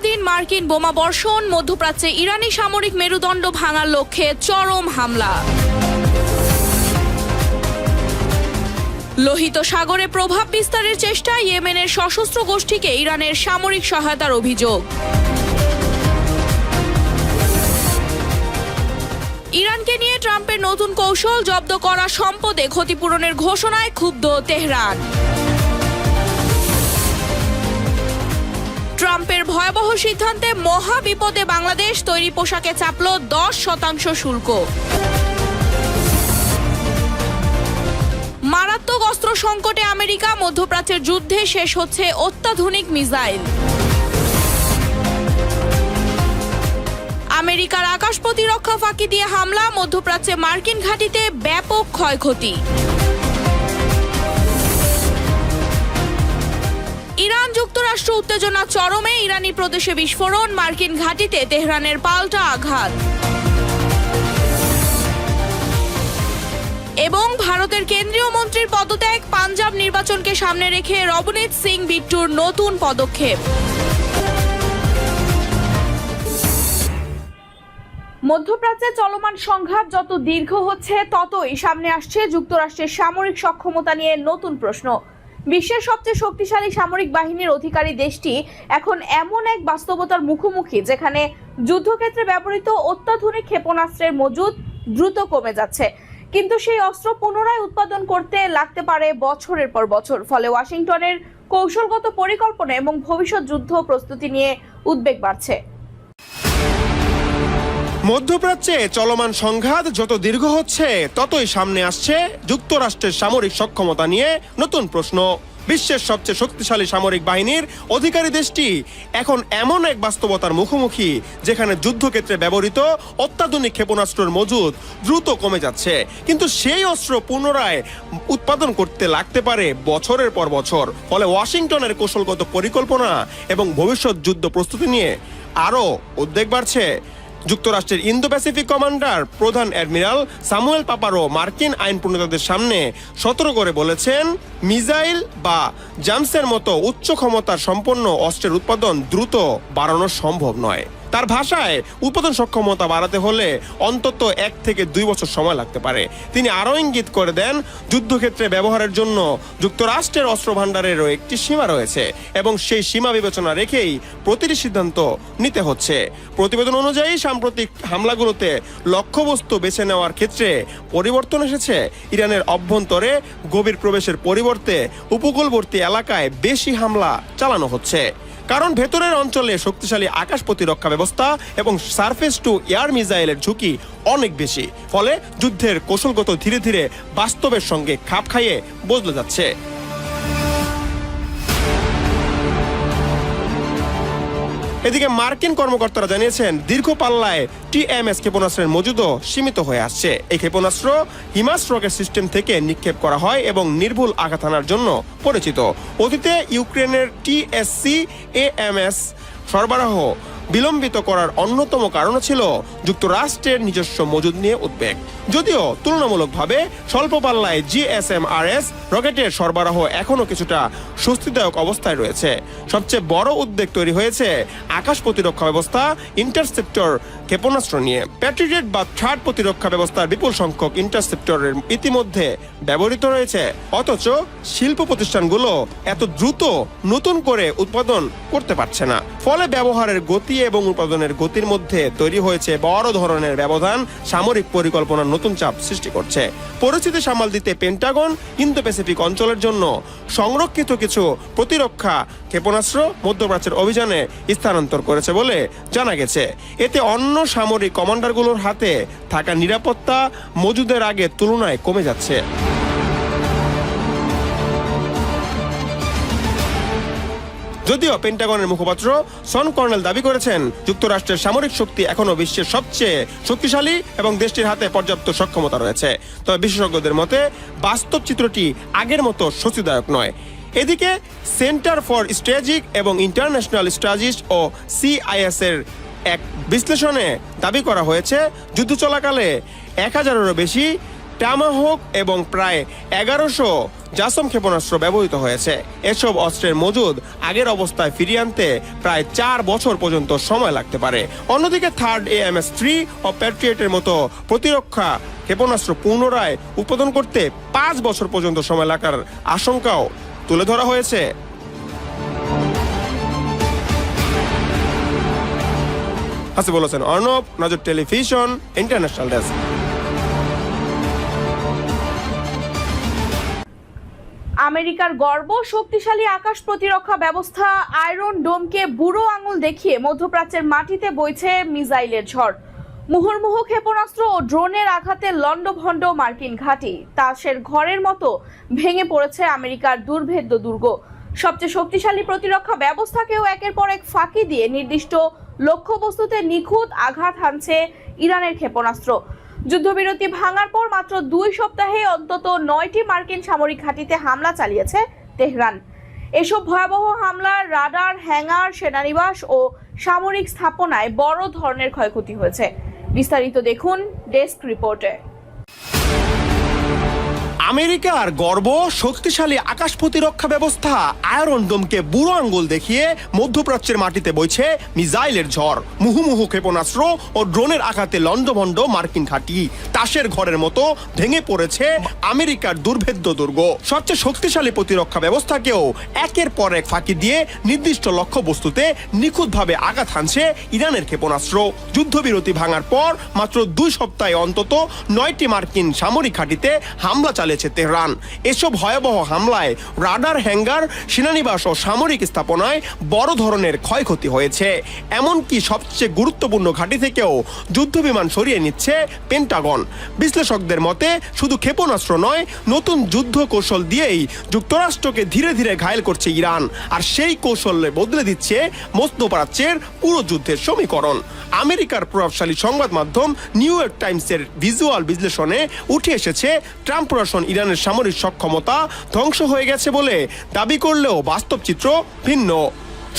দিন মার্কিন বোমা বর্ষণ, মধ্যপ্রাচ্যে ইরানি সামরিক মেরুদণ্ড ভাঙার লক্ষ্যে চরম হামলা। লোহিত সাগরে প্রভাব বিস্তারের চেষ্টায় ইয়েমেনের সশস্ত্র গোষ্ঠীকে ইরানের সামরিক সহায়তার অভিযোগ। ইরানকে নিয়ে ট্রাম্পের নতুন কৌশল, জব্দ করা সম্পদে ক্ষতিপূরণের ঘোষণায় ক্ষুব্ধ তেহরান। ট্রাম্পের ভয়াবহ সিদ্ধান্তে মহা বিপদে বাংলাদেশ, তৈরি পোশাকে চাপল 10% শুল্ক। মারাত্মক অস্ত্র সংকটে আমেরিকা, মধ্যপ্রাচ্যের যুদ্ধে শেষ হচ্ছে অত্যাধুনিক মিসাইল। আমেরিকার আকাশ প্রতিরক্ষা ফাঁকি দিয়ে হামলা, মধ্যপ্রাচ্যে মার্কিন ঘাঁটিতে ব্যাপক ক্ষয়ক্ষতি। ইরান যুক্তরাষ্ট্র উত্তেজনা চরমে, ইরানি প্রদেশে বিস্ফোরণ, মার্কিন ঘাঁটিতে তেহরানের পাল্টা আঘাত। এবং ভারতের কেন্দ্রীয় মন্ত্রীর পদত্যাগ, পাঞ্জাব নির্বাচনকে সামনে রেখে রবনীত সিং বিট্টুর নতুন পদক্ষেপ। মধ্যপ্রাচ্যে চলমান সংঘাত যত দীর্ঘ হচ্ছে, ততই সামনে আসছে যুক্তরাষ্ট্রের সামরিক সক্ষমতা নিয়ে নতুন প্রশ্ন। বিশ্বের সবচেয়ে শক্তিশালী সামরিক বাহিনীর অধিকারী দেশটি এখন এমন এক বাস্তবতার মুখোমুখি, যেখানে যুদ্ধক্ষেত্রে ব্যবহৃত অত্যাধুনিক ক্ষেপণাস্ত্রের মজুদ দ্রুত কমে যাচ্ছে। কিন্তু সেই অস্ত্র পুনরায় উৎপাদন করতে লাগতে পারে বছরের পর বছর। ফলে ওয়াশিংটনের কৌশলগত পরিকল্পনা এবং ভবিষ্যৎ যুদ্ধ প্রস্তুতি নিয়ে উদ্বেগ বাড়ছে। মধ্যপ্রাচ্যে চলমান সংঘাত যত দীর্ঘ হচ্ছে, ততই সামনে আসছে যুক্তরাষ্ট্রের সামরিক সক্ষমতা নিয়ে নতুন প্রশ্ন। বিশ্বের সবচেয়ে শক্তিশালী সামরিক বাহিনীর অধিকারী দেশটি এখন এমন এক বাস্তবতার মুখোমুখি, যেখানে যুদ্ধক্ষেত্রে ব্যবহৃত অত্যাধুনিক ক্ষেপণাস্ত্রের মজুদ দ্রুত কমে যাচ্ছে। কিন্তু সেই অস্ত্র পুনরায় উৎপাদন করতে লাগতে পারে বছরের পর বছর। ফলে ওয়াশিংটনের কৌশলগত পরিকল্পনা এবং ভবিষ্যৎ যুদ্ধ প্রস্তুতি নিয়ে আরও উদ্বেগ বাড়ছে। যুক্তরাষ্ট্রের ইন্দো প্যাসিফিক কমান্ডার প্রধান অ্যাডমিরাল স্যামুয়েল পাপারো মার্কিন আইন প্রণেতাদের সামনে সতর্ক করে বলেছেন, মিসাইল বা জামসের মতো উচ্চ ক্ষমতার সম্পন্ন অস্ত্রের উৎপাদন দ্রুত বাড়ানো সম্ভব নয়। তার ভাষায়, উৎপাদন সক্ষমতা বাড়াতে হলে অন্তত 1 থেকে 2 বছর সময় লাগতে পারে। তিনি আরও ইঙ্গিত করে দেন, যুদ্ধক্ষেত্রে ব্যবহারের জন্য যুক্তরাষ্ট্রের অস্ত্র ভাণ্ডারেরও একটি সীমা রয়েছে এবং সেই সীমা বিবেচনা রেখেই প্রতিটি সিদ্ধান্ত নিতে হচ্ছে। প্রতিবেদন অনুযায়ী সাম্প্রতিক হামলাগুলোতে লক্ষ্যবস্তু বেছে নেওয়ার ক্ষেত্রে পরিবর্তন এসেছে। ইরানের অভ্যন্তরে গভীর প্রবেশের পরিবর্তে উপকূলবর্তী এলাকায় বেশি হামলা চালানো হচ্ছে, কারণ ভেতরের অঞ্চলে শক্তিশালী আকাশ প্রতিরক্ষা ব্যবস্থা এবং সারফেস টু এয়ার মিসাইলের ঝুঁকি অনেক বেশি। ফলে যুদ্ধের কৌশলগত ধীরে ধীরে বাস্তবের সঙ্গে খাপ খাইয়ে বদলে যাচ্ছে। এদিকে মার্কিন কর্মকর্তারা জানিয়েছেন, দীর্ঘ পাল্লায় টিএমএস ক্ষেপণাস্ত্রের মজুদও সীমিত হয়ে আসছে। এই ক্ষেপণাস্ত্র হিমাস রকেট সিস্টেম থেকে নিক্ষেপ করা হয় এবং নির্ভুল আঘাত হানার জন্য পরিচিত। অতীতে ইউক্রেনের টিএসসি এএমএস সরবরাহ বিলম্বিত করার অন্যতম কারণ ছিল যুক্তরাষ্ট্রের নিজস্ব মজুদ নিয়ে উদ্বেগ। যদিও তুলনামূলকভাবে স্বল্প পাল্লায় জিএসএমআরএস রকেটের সরবরাহ এখনও কিছুটা স্বস্তিদায়ক অবস্থায় রয়েছে। সবচেয়ে বড় উদ্বেগ তৈরি হয়েছে আকাশ প্রতিরক্ষা ব্যবস্থা ইন্টারসেপ্টর ক্ষেপণাস্ত্র নিয়ে। প্যাট্রিয়েট বা থার্ড প্রতিরক্ষা ব্যবস্থার বিপুল সংখ্যক ইন্টারসেপ্টরের ইতিমধ্যে ব্যবহৃত রয়েছে, অথচ শিল্প প্রতিষ্ঠানগুলো এত দ্রুত নতুন করে উৎপাদন করতে পারছে না। ফলে ব্যবহারের গতি এবং উৎপাদনের গতির মধ্যে তৈরি হয়েছে বড় ধরনের ব্যবধান, সামরিক পরিকল্পনার নতুন চাপ সৃষ্টি করছে। পরিস্থিতি সামাল দিতে পেন্টাগন ইন্দো প্যাসিফিক অঞ্চলের জন্য সংরক্ষিত কিছু প্রতিরক্ষা ক্ষেপণাস্ত্র মধ্যপ্রাচ্যের অভিযানে স্থানান্তর করেছে বলে জানা গেছে। এতে অন্য সামরিক কমান্ডারগুলোর হাতে থাকা নিরাপত্তা মজুদের আগের তুলনায় কমে যাচ্ছে। যদিও পেন্টাগনের মুখপাত্র সন কর্নেল দাবি করেছেন, যুক্তরাষ্ট্রের সামরিক শক্তি এখনও বিশ্বের সবচেয়ে শক্তিশালী এবং দেশটির হাতে পর্যাপ্ত সক্ষমতা রয়েছে। তবে বিশেষজ্ঞদের মতে বাস্তব চিত্রটি আগের মতো স্বস্তিদায়ক নয়। এদিকে সেন্টার ফর স্ট্র্যাটেজিক এবং ইন্টারন্যাশনাল স্ট্র্যাটেজিস ও সিআইএস এর এক বিশ্লেষণে দাবি করা হয়েছে, যুদ্ধ চলাকালে 1000-এরও বেশি টমাহক এবং প্রায় 1100 জাসম ক্ষেপণাস্ত্র ব্যবহৃত হয়েছে। এসব অস্ত্রের মজুদ আগের অবস্থায় ফিরিয়ে আনতে প্রায় 4 বছর পর্যন্ত সময় লাগতে পারে। অন্যদিকে থার্ড AMS-3 ও প্যাট্রিয়টের মতো প্রতিরক্ষা ক্ষেপণাস্ত্র পুনরায় উৎপাদন করতে 5 বছর পর্যন্ত সময় লাগার আশঙ্কাও তুলে ধরা হয়েছে। হাসিবুল হোসেন অর্ণব, নজর টেলিভিশন, ইন্টারন্যাশনাল ডেস্ক। আমেরিকার গর্ব শক্তিশালী আকাশ প্রতিরক্ষা ব্যবস্থা আয়রন ডোমকে বুড়ো আঙুল দেখিয়ে মধ্যপ্রাচ্যের মাটিতে বইছে মিসাইলের ঝড়। মুহুর্মুহু ক্ষেপণাস্ত্র ও ড্রোনের আঘাতে লন্ডভন্ড মার্কিন ঘাঁটি, তাসের ঘরের মতো ভেঙে পড়েছে আমেরিকার দুর্ভেদ্য দুর্গ। সবচেয়ে শক্তিশালী প্রতিরক্ষা ব্যবস্থাকেও একের পর এক ফাঁকি দিয়ে নির্দিষ্ট লক্ষ্যবস্তুতে নিখুঁত আঘাত হানছে ইরানের ক্ষেপণাস্ত্র। যুদ্ধবিরতি ভাঙার পর মাত্র 2 সপ্তাহে অন্তত 9টি মার্কিন সামরিক ঘাঁটিতে হামলা চালিয়েছে তেহরান। এসব ভয়াবহ হামলার রাডার, হ্যাঙ্গার, সেনানিবাস ও সামরিক স্থাপনায় বড় ধরনের ক্ষয়ক্ষতি হয়েছে। বিস্তারিত দেখুন ডেস্ক রিপোর্টে। আমেরিকার গর্ব শক্তিশালী আকাশ প্রতিরক্ষা ব্যবস্থা আয়রন ডোমকে বুড়ো আঙ্গুল দেখিয়ে মধ্যপ্রাচ্যের মাটিতে বইছে মিসাইলের ঝড়। মুহুমুহু ক্ষেপণাস্ত্র ও ড্রোনের আঘাতে লন্ডভন্ড মার্কিন ঘাঁটি, তাসের ঘরের মতো ভেঙে পড়েছে আমেরিকার দুর্ভেদ্য দুর্গ। সবচেয়ে শক্তিশালী প্রতিরক্ষা ব্যবস্থাকেও একের পর এক ফাঁকি দিয়ে নির্দিষ্ট লক্ষ্যবস্তুতে নিখুঁতভাবে আঘাত হানছে ইরানের ক্ষেপণাস্ত্র। যুদ্ধবিরতি ভাঙার পর মাত্র 2 সপ্তাহে অন্তত 9টি মার্কিন সামরিক ঘাঁটিতে হামলা চালিয়েছে তেহরান। এসব ভয়াবহ হামলায় রাডার, হ্যাঙ্গার, সেনানিবাস ও সামরিক স্থাপনায় বড় ধরনের ক্ষয়ক্ষতি হয়েছে। এমনকি সবচেয়ে গুরুত্বপূর্ণ ঘাঁটি থেকেও যুদ্ধবিমান সরিয়ে নিচ্ছে পেন্টাগন। বিশ্লেষকদের মতে শুধু ক্ষেপণাস্ত্র নয়, নতুন যুদ্ধ কৌশল দিয়েই যুক্তরাষ্ট্রকে ধীরে ধীরে ঘায়েল করছে ইরান, আর সেই কৌশলে বদলে দিচ্ছে মধ্যপ্রাচ্যের পুরো যুদ্ধের সমীকরণ। আমেরিকার প্রভাবশালী সংবাদ মাধ্যম নিউ ইয়র্ক টাইমসের ভিজুয়াল বিশ্লেষণে উঠে এসেছে ট্রাম্প প্রশাসন ইরানের সামরিক সক্ষমতা ধ্বংস হয়ে গেছে বলে দাবি করলেও বাস্তব চিত্র ভিন্ন।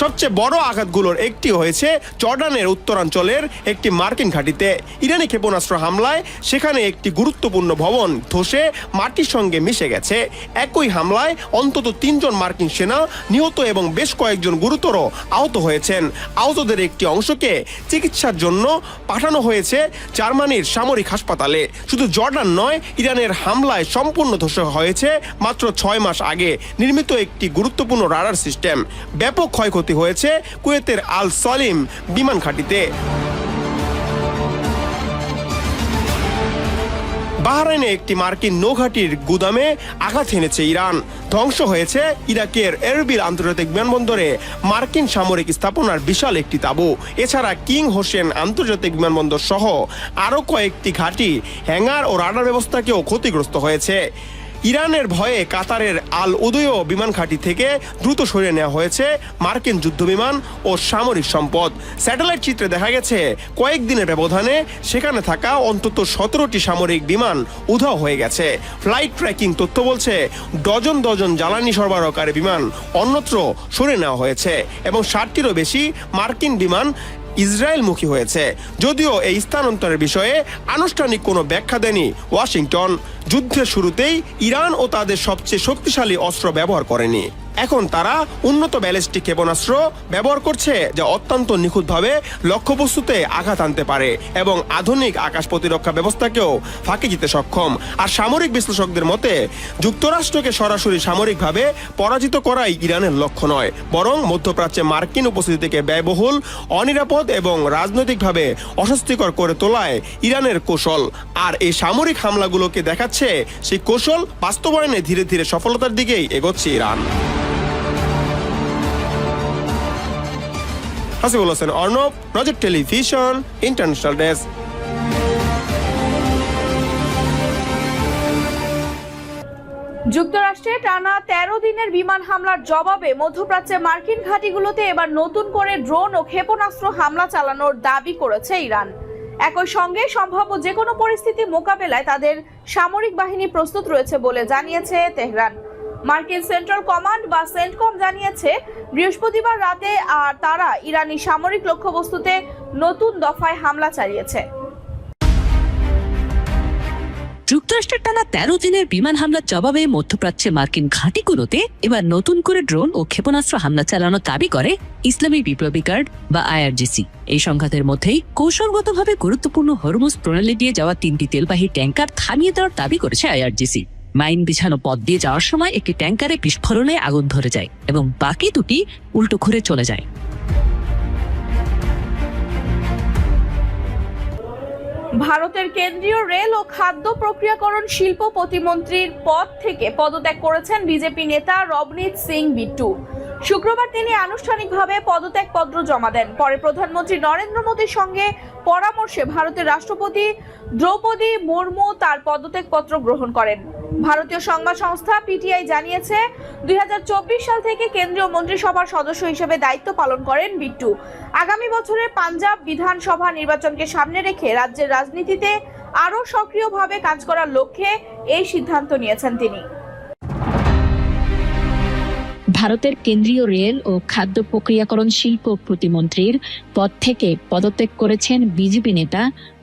সবচেয়ে বড় আঘাতগুলোর একটি হয়েছে জর্ডানের উত্তরাঞ্চলের একটি মার্কিন ঘাঁটিতে। ইরানি ক্ষেপণাস্ত্র হামলায় সেখানে একটি গুরুত্বপূর্ণ ভবন ধসে মাটির সঙ্গে মিশে গেছে। একই হামলায় অন্তত 3 জন মার্কিন সেনা নিহত এবং বেশ কয়েকজন গুরুতর আহত হয়েছেন। আহতদের একটি অংশকে চিকিৎসার জন্য পাঠানো হয়েছে জার্মানির সামরিক হাসপাতালে। শুধু জর্ডান নয়, ইরানের হামলায় সম্পূর্ণ ধ্বংস হয়েছে মাত্র 6 মাস আগে নির্মিত একটি গুরুত্বপূর্ণ রাডার সিস্টেম। ব্যাপক ক্ষয়ক্ষতি হয়েছে কুয়েতের আল সলিম বিমান ঘাঁটিতে। বাহরাইনে একটি মার্কিন নৌঘাঁটির গুদামে আঘাত হেনেছে ইরান। ধ্বংস হয়েছে ইরাকের এরবিল আন্তর্জাতিক বিমানবন্দরে মার্কিন সামরিক স্থাপনার বিশাল একটি তাঁবু। এছাড়া কিং হোসেন আন্তর্জাতিক বিমানবন্দর সহ আরও কয়েকটি ঘাঁটি, হ্যাঙ্গার ও রাডার ব্যবস্থাকেও ক্ষতিগ্রস্ত হয়েছে। ইরানের ভয়ে কাতারের আল উদয় বিমান ঘাঁটি থেকে দ্রুত সরিয়ে নেওয়া হয়েছে মার্কিন যুদ্ধবিমান ও সামরিক সম্পদ। স্যাটেলাইট চিত্রে দেখা গেছে কয়েকদিনের ব্যবধানে সেখানে থাকা অন্তত 17টি সামরিক বিমান উধাও হয়ে গেছে। ফ্লাইট ট্র্যাকিং তথ্য বলছে ডজন ডজন জ্বালানি সরবরাহকারী বিমান অন্যত্র সরিয়ে নেওয়া হয়েছে এবং 60টিরও বেশি মার্কিন বিমান ইসরায়েলমুখী হয়েছে। যদিও এই স্থানান্তরের বিষয়ে আনুষ্ঠানিক কোনো ব্যাখ্যা দেয়নি ওয়াশিংটন। যুদ্ধের শুরুতেই ইরান ও তাদের সবচেয়ে শক্তিশালী অস্ত্র ব্যবহার করেনি। এখন তারা উন্নত ব্যালিস্টিক ক্ষেপণাস্ত্র ব্যবহার করছে, যা অত্যন্ত নিখুঁতভাবে লক্ষ্যবস্তুতে আঘাত আনতে পারে এবং আধুনিক আকাশ প্রতিরক্ষা ব্যবস্থাকেও ফাঁকি দিতে সক্ষম। আর সামরিক বিশ্লেষকদের মতে যুক্তরাষ্ট্রকে সরাসরি সামরিকভাবে পরাজিত করাই ইরানের লক্ষ্য নয়, বরং মধ্যপ্রাচ্যে মার্কিন উপস্থিতি থেকে ব্যয়বহুল, অনিরাপদ এবং রাজনৈতিকভাবে অস্বস্তিকর করে তোলায় ইরানের কৌশল। আর এই সামরিক হামলাগুলোকে দেখাচ্ছে সেই কৌশল বাস্তবায়নে ধীরে ধীরে সফলতার দিকেই এগোচ্ছে ইরান। হাসিবুল হোসেন অর্ণব, নজর টেলিভিশন, ইন্টারন্যাশনাল ডেস্ক। যুক্তরাষ্ট্রে টানা 13 দিনের বিমান হামলার জবাবে মধ্যপ্রাচ্যে মার্কিন ঘাঁটিগুলোতে এবার নতুন করে ড্রোন ও ক্ষেপণাস্ত্র হামলা চালানোর দাবি করেছে ইরান। একই সঙ্গে সম্ভাব্য যে কোনো পরিস্থিতি মোকাবেলায় তাদের সামরিক বাহিনী প্রস্তুত রয়েছে বলে জানিয়েছে তেহরান। মার্কিন সেন্ট্রাল কমান্ড বা সেন্টকম জানিয়েছে বৃহস্পতিবার রাতে তারা ইরানি সামরিক লক্ষ্যবস্তুতে নতুন দফায় হামলা চালিয়েছে। যুক্তরাষ্ট্রের টানা 13 দিনের বিমান হামলার জবাবে মধ্যপ্রাচ্যে মার্কিন ঘাঁটিগুলোতে এবার নতুন করে ড্রোন ও ক্ষেপণাস্ত্র হামলা চালানোর দাবি করে ইসলামী বিপ্লবী গার্ড বা আইআরজিসি। এই সংঘাতের মধ্যেই কৌশলগতভাবে গুরুত্বপূর্ণ হরমুজ প্রণালী দিয়ে যাওয়া 3টি তেলবাহী ট্যাঙ্কার থামিয়ে দেওয়ার দাবি করেছে আইআরজিসি। মাইন বিছানো পথ দিয়ে যাওয়ার সময় একটি ট্যাঙ্কারে বিস্ফোরণে আগুন ধরে যায় এবং বাকি দুটি উল্টো ঘুরে চলে যায়। ভারতের কেন্দ্রীয় রেল ও খাদ্য প্রক্রিয়াকরণ শিল্প প্রতিমন্ত্রীর পদ থেকে পদত্যাগ করেছেন বিজেপি নেতা রবনীত সিং বিট্টু। শুক্রবার তিনি আনুষ্ঠানিকভাবে পদত্যাগপত্র জমা দেন। পরে প্রধানমন্ত্রী নরেন্দ্র মোদীর সঙ্গে পরামর্শে ভারতের রাষ্ট্রপতি দ্রৌপদী মুর্মু তার পদত্যাগপত্র গ্রহণ করেন। ভারতীয় সংবাদ সংস্থা পিটিআই জানিয়েছে, 2024 সাল থেকে কেন্দ্রীয় মন্ত্রিসভার সদস্য হিসেবে দায়িত্ব পালন করেন বিট্টু। আগামী বছরে পাঞ্জাব বিধানসভা নির্বাচনকে সামনে রেখে রাজ্যের রাজনীতিতে আরও সক্রিয়ভাবে কাজ করার লক্ষ্যে এই সিদ্ধান্ত নিয়েছেন তিনি। ভারতের কেন্দ্রীয় রেল ও খাদ্য প্রক্রিয়াকরণ শিল্প প্রতিমন্ত্রীর পদ থেকে পদত্যাগ করেছেন বিজেপি নেতা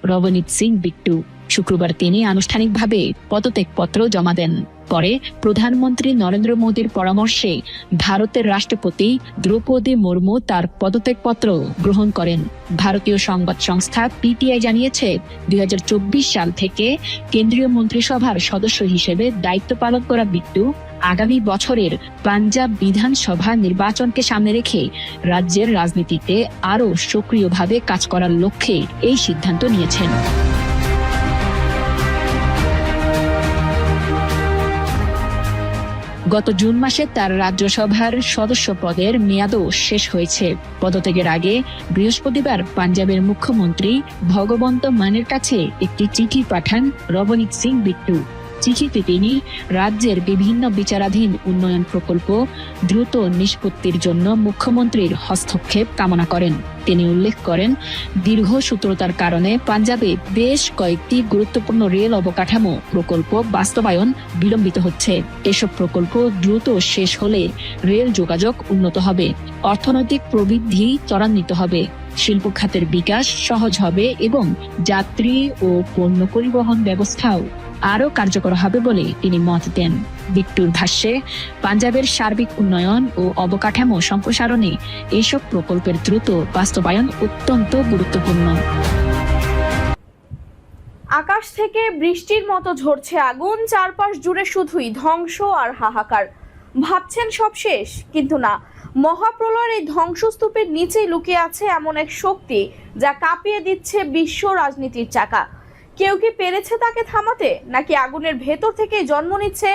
রবনীত সিং বিট্টু। শুক্রবার তিনি আনুষ্ঠানিকভাবে পদত্যাগপত্র জমা দেন। পরে প্রধানমন্ত্রী নরেন্দ্র মোদীর পরামর্শে ভারতের রাষ্ট্রপতি দ্রৌপদী মুর্মু তার পদত্যাগপত্র গ্রহণ করেন। ভারতীয় সংবাদ সংস্থা পিটিআই জানিয়েছে, 2024 সাল থেকে কেন্দ্রীয় মন্ত্রিসভার সদস্য হিসেবে দায়িত্ব পালন করা বিট্টু আগামী বছরের পাঞ্জাব বিধানসভা নির্বাচনকে সামনে রেখে রাজ্যের রাজনীতিতে আরও সক্রিয়ভাবে কাজ করার লক্ষ্যে এই সিদ্ধান্ত নিয়েছেন। গত জুন মাসে তার রাজ্যসভার সদস্য পদের মেয়াদও শেষ হয়েছে। পদত্যাগের আগে বৃহস্পতিবার পাঞ্জাবের মুখ্যমন্ত্রী ভগবন্ত মানের কাছে একটি চিঠি পাঠান রবনীত সিং বিট্টু। চিঠিতে তিনি রাজ্যের বিভিন্ন বিচারাধীন উন্নয়ন প্রকল্প দ্রুত নিষ্পত্তির জন্য মুখ্যমন্ত্রীর হস্তক্ষেপ কামনা করেন। তিনি উল্লেখ করেন, দীর্ঘসূত্রতার কারণে পাঞ্জাবে বেশ কয়েকটি গুরুত্বপূর্ণ রেল অবকাঠামো প্রকল্প বাস্তবায়ন বিলম্বিত হচ্ছে। এসব প্রকল্প দ্রুত শেষ হলে রেল যোগাযোগ উন্নত হবে, অর্থনৈতিক প্রবৃদ্ধি ত্বরান্বিত হবে, শিল্প খাতের বিকাশ সহজ হবে এবং যাত্রী ও পণ্য পরিবহন ব্যবস্থাও আরও কার্যকর হবে বলে তিনি মত দেন। বিট্টুর ভাষ্যে, পাঞ্জাবের সার্বিক উন্নয়ন ও অবকাঠামো সম্প্রসারণে এসব প্রকল্পের দ্রুত বাস্তবায়ন অত্যন্ত গুরুত্বপূর্ণ। আকাশ থেকে বৃষ্টির মতো ঝরছে আগুন, চারপাশ জুড়ে শুধুই ধ্বংস আর হাহাকার। ভাবছেন সব শেষ, কিন্তু না। মহাপ্রলয়ের এই ধ্বংসস্তূপের নিচেই লুকিয়ে আছে এমন এক শক্তি যা কাঁপিয়ে দিচ্ছে বিশ্ব রাজনীতির চাকা। কেউ কি পেরেছে তাকে থামাতে, নাকি আগুনের ভেতর থেকে জন্ম নিচ্ছে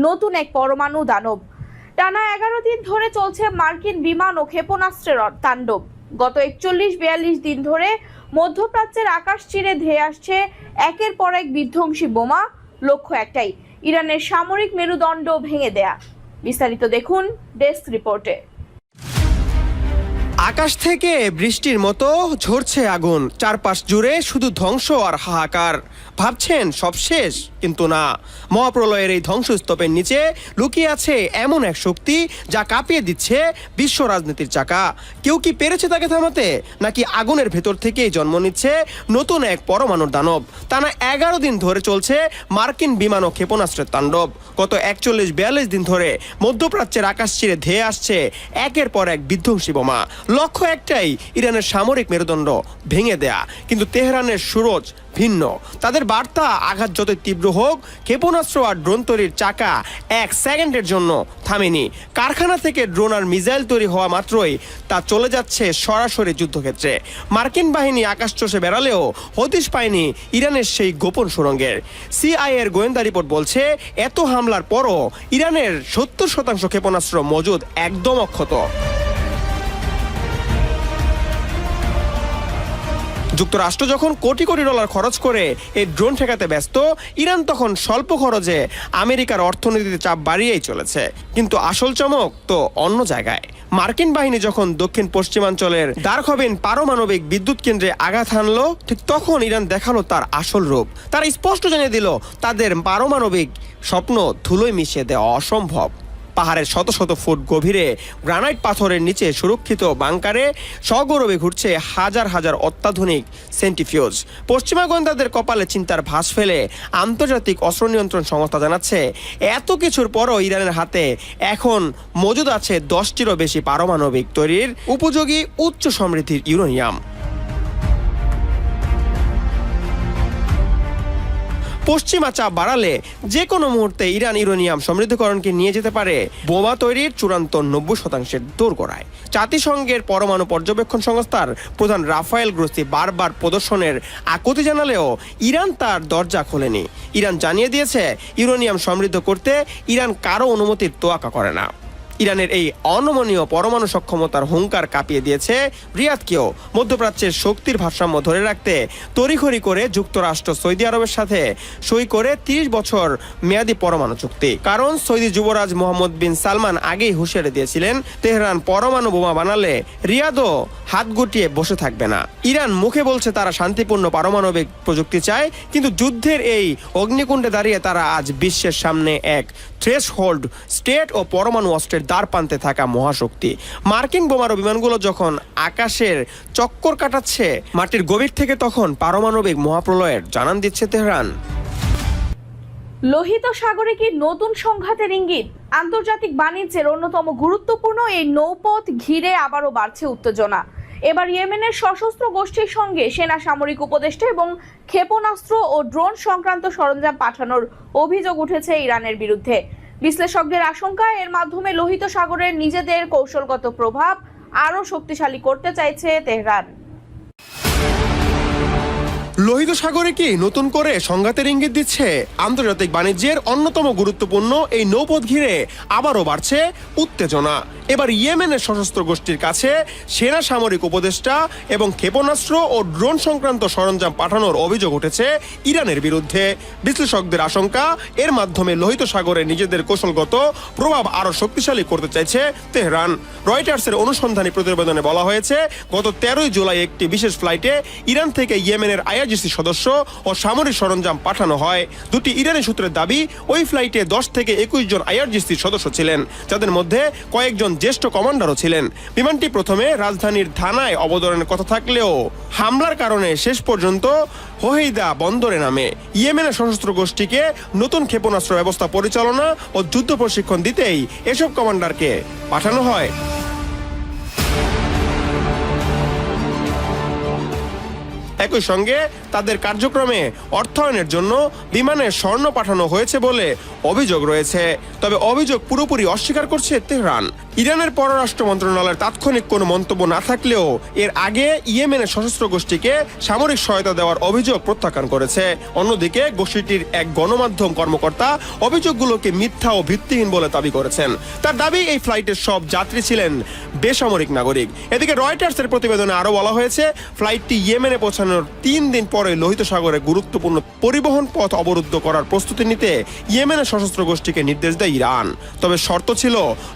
নতুন এক পরমাণু দানব? টানা 11 দিন ধরে চলছে মার্কিন বিমান ও ক্ষেপণাস্ত্রের তাণ্ডব। গত 41-42 দিন ধরে মধ্যপ্রাচ্যের আকাশ চিরে ধেয়ে আসছে একের পর এক বিধ্বংসী বোমা। লক্ষ্য একটাই, ইরানের সামরিক মেরুদণ্ড ভেঙে দেয়া। বিস্তারিত দেখুন ডেস্ক রিপোর্টে। আকাশ থেকে বৃষ্টির মতো ঝরছে আগুন, চারপাশ জুড়ে শুধু ধ্বংস আর হাহাকার। ভাবছেন সব শেষ, কিন্তু না। মহাপ্রলয়ের এই ধ্বংসস্তূপের নিচে লুকিয়ে আছে এমন এক শক্তি যা কাঁপিয়ে দিচ্ছে বিশ্ব রাজনীতির চাকা। কেউ কি পেরেছে তাকে থামাতে, নাকি আগুনের ভেতর থেকেই জন্ম নিচ্ছে নতুন এক পরমাণুর দানব? টানা 11 দিন ধরে চলছে মার্কিন বিমান ও ক্ষেপণাস্ত্রের তাণ্ডব। গত 41-42 দিন ধরে মধ্যপ্রাচ্যের আকাশ চিরে ধেয়ে আসছে একের পর এক বিধ্বংসী বোমা। লক্ষ্য একটাই, ইরানের সামরিক মেরুদণ্ড ভেঙে দেয়া। কিন্তু তেহরানের সুরজ ভিন্ন। তাদের বার্তা, আঘাত যত তীব্র হোক, ক্ষেপণাস্ত্র আর ড্রোন তৈরির চাকা 1 সেকেন্ডের জন্য থামেনি। কারখানা থেকে ড্রোন আর মিসাইল তৈরি হওয়া মাত্রই তা চলে যাচ্ছে সরাসরি যুদ্ধক্ষেত্রে। মার্কিন বাহিনী আকাশ চষে বেড়ালেও হদিশ পায়নি ইরানের সেই গোপন সুড়ঙ্গের। সিআইএর গোয়েন্দা রিপোর্ট বলছে, এত হামলার পরও ইরানের 70% ক্ষেপণাস্ত্র মজুদ, একদম অক্ষত। যুক্তরাষ্ট্র যখন কোটি কোটি ডলার খরচ করে এই ড্রোন ঠেকাতে ব্যস্ত, ইরান তখন স্বল্প খরচে আমেরিকার অর্থনীতিতে চাপ বাড়িয়েই চলেছে। কিন্তু আসল চমক তো অন্য জায়গায়। মার্কিন বাহিনী যখন দক্ষিণ পশ্চিমাঞ্চলের দারখবিন পারমাণবিক বিদ্যুৎ কেন্দ্রে আঘাত হানলো, ঠিক তখন ইরান দেখালো তার আসল রূপ। তারা স্পষ্ট জানিয়ে দিল, তাদের পারমাণবিক স্বপ্ন ধুলোয় মিশিয়ে দেওয়া অসম্ভব। পাহাড়ের শত শত ফুট গভীরে গ্রানাইট পাথরের নিচে সুরক্ষিত বাংকারে সগৌরবে ঘুরছে হাজার হাজার অত্যাধুনিক সেন্টিফিউজ। পশ্চিমা গোয়েন্দাদের কপালে চিন্তার ভাঁজ ফেলে আন্তর্জাতিক অস্ত্র নিয়ন্ত্রণ সংস্থা জানাচ্ছে, এত কিছুর পরও ইরানের হাতে এখন মজুদ আছে 10টিরও বেশি পারমাণবিক তৈরির উপযোগী উচ্চ সমৃদ্ধির ইউরেনিয়াম। পশ্চিমা চাপ বাড়ালে যে কোনো মুহূর্তে ইরান ইউরেনিয়াম সমৃদ্ধকরণকে নিয়ে যেতে পারে বোমা তৈরির চূড়ান্ত 90% দোরগোড়ায়। জাতিসংঘের পরমাণু পর্যবেক্ষণ সংস্থার প্রধান রাফায়েল গ্রোসি বারবার প্রদর্শনের আকুতি জানালেও ইরান তার দরজা খোলেনি। ইরান জানিয়ে দিয়েছে, ইউরেনিয়াম সমৃদ্ধ করতে ইরান কারো অনুমতির তোয়াক্কা করে না। ইরানের এই অনমনীয় পরমাণু সক্ষমতার হুঙ্কার কাঁপিয়ে দিয়েছে রিয়াদকেও। মধ্যপ্রাচ্যের শক্তির ভারসাম্য ধরে রাখতে তড়িঘড়ি করে যুক্তরাষ্ট্র সৌদি আরবের সাথে সই করে 30 বছর মেয়াদী পরমাণু চুক্তি। কারণ সৌদি যুবরাজ মোহাম্মদ বিন সালমান আগেই হুঁশিয়ারি দিয়েছিলেন, তেহরান পরমাণু বোমা বানালে রিয়াদও হাত গুটিয়ে বসে থাকবে না। ইরান মুখে বলছে তারা শান্তিপূর্ণ পারমাণবিক প্রযুক্তি চায়, কিন্তু যুদ্ধের এই অগ্নিকুণ্ডে দাঁড়িয়ে তারা আজ বিশ্বের সামনে এক থ্রেশহোল্ড স্টেট ও পরমাণু অস্ত্রের দ্বার প্রান্তে থাকা মহাশক্তি। মার্কিন বোমারু বিমানগুলো যখন আকাশের চক্কর কাটাচ্ছে মাটির গভীর থেকে, তখন পারমাণবিক মহাপ্রলয়ের জানান দিচ্ছে তেহরান। লোহিত সাগরে কি নতুন সংঘাতের ইঙ্গিত? আন্তর্জাতিক বাণিজ্যের অন্যতম গুরুত্বপূর্ণ এই নৌপথ ঘিরে আবারও বাড়ছে উত্তেজনা। এবার ইয়েমেনের সশস্ত্র গোষ্ঠীর সঙ্গে সেনা সামরিক উপদেষ্টা এবং ক্ষেপণাস্ত্র ও ড্রোন সংক্রান্ত সরঞ্জাম পাঠানোর অভিযোগ উঠেছে ইরানের বিরুদ্ধে। বিশ্লেষকদের আশঙ্কা, এর মাধ্যমে লোহিত সাগরের নিজেদের কৌশলগত প্রভাব আরও শক্তিশালী করতে চাইছে তেহরান। লোহিত সাগরে কি নতুন করে সংঘাতের ইঙ্গিত দিচ্ছে? আন্তর্জাতিক বাণিজ্যের অন্যতম গুরুত্বপূর্ণ এই নৌপথ ঘিরে আবারও বাড়ছে উত্তেজনা। এবার ইয়েমেনের সশস্ত্র গোষ্ঠীর কাছে সেনা সামরিক উপদেষ্টা এবং ক্ষেপণাস্ত্র ও ড্রোন সংক্রান্ত সরঞ্জাম পাঠানোর অভিযোগ উঠেছে ইরানের বিরুদ্ধে। বিশ্লেষকদের আশঙ্কা, এর মাধ্যমে লোহিত সাগরে নিজেদের কৌশলগত প্রভাব আরও শক্তিশালী করতে চাইছে তেহরান। রয়টার্সের অনুসন্ধানী প্রতিবেদনে বলা হয়েছে, গত 13 জুলাই একটি বিশেষ ফ্লাইটে ইরান থেকে ইয়েমেনের আইআরজিসি সদস্য ও সামরিক সরঞ্জাম পাঠানো হয়। দুটি ইরানি সূত্রের দাবি, ওই ফ্লাইটে 10 থেকে 21 জন আইআরজিসি সদস্য ছিলেন, যাদের মধ্যে কয়েকজন জ্যেষ্ঠ কমান্ডারও ছিলেন। বিমানটি প্রথমে রাজধানীর ধানায় অবতরণের কথা থাকলেও হামলার কারণে শেষ পর্যন্ত হোহেইদা বন্দরে নামে। ইয়েমেনের সশস্ত্র গোষ্ঠীকে নতুন ক্ষেপণাস্ত্র ব্যবস্থা পরিচালনা ও যুদ্ধ প্রশিক্ষণ দিতেই এসব কমান্ডারকে পাঠানো হয়। একই সঙ্গে তাদের কার্যক্রমে অর্থায়নের জন্য বিমানে স্বর্ণ পাঠানো হয়েছে বলে অভিযোগ রয়েছে। তবে অভিযোগ পুরোপুরি অস্বীকার করছে তেহরান। ইরানের পররাষ্ট্র মন্ত্রণালয়ের তাৎক্ষণিক কোনো মন্তব্য না থাকলেও এর আগে ইয়েমেনের সশস্ত্র গোষ্ঠীকে সামরিক সহায়তা দেওয়ার অভিযোগ প্রত্যাখ্যান করেছে। অন্যদিকে গোষ্ঠীটির এক গণমাধ্যম কর্মকর্তা অভিযোগগুলোকে মিথ্যা ও ভিত্তিহীন বলে দাবি করেছেন। তার দাবি, এই ফ্লাইটের সব যাত্রী ছিলেন বেসামরিক নাগরিক। এদিকে রয়টার্সের প্রতিবেদনে আরও বলা হয়েছে, ফ্লাইটটি ইয়েমেনে পৌঁছানোর 3 দিন পরে লোহিত সাগরে গুরুত্বপূর্ণ পরিবহন পথ অবরুদ্ধ করার প্রস্তুতি নিতে ইয়েমেনের সশস্ত্র গোষ্ঠীকে নির্দেশ দেয় ইরান। তবে শর্ত ছিল,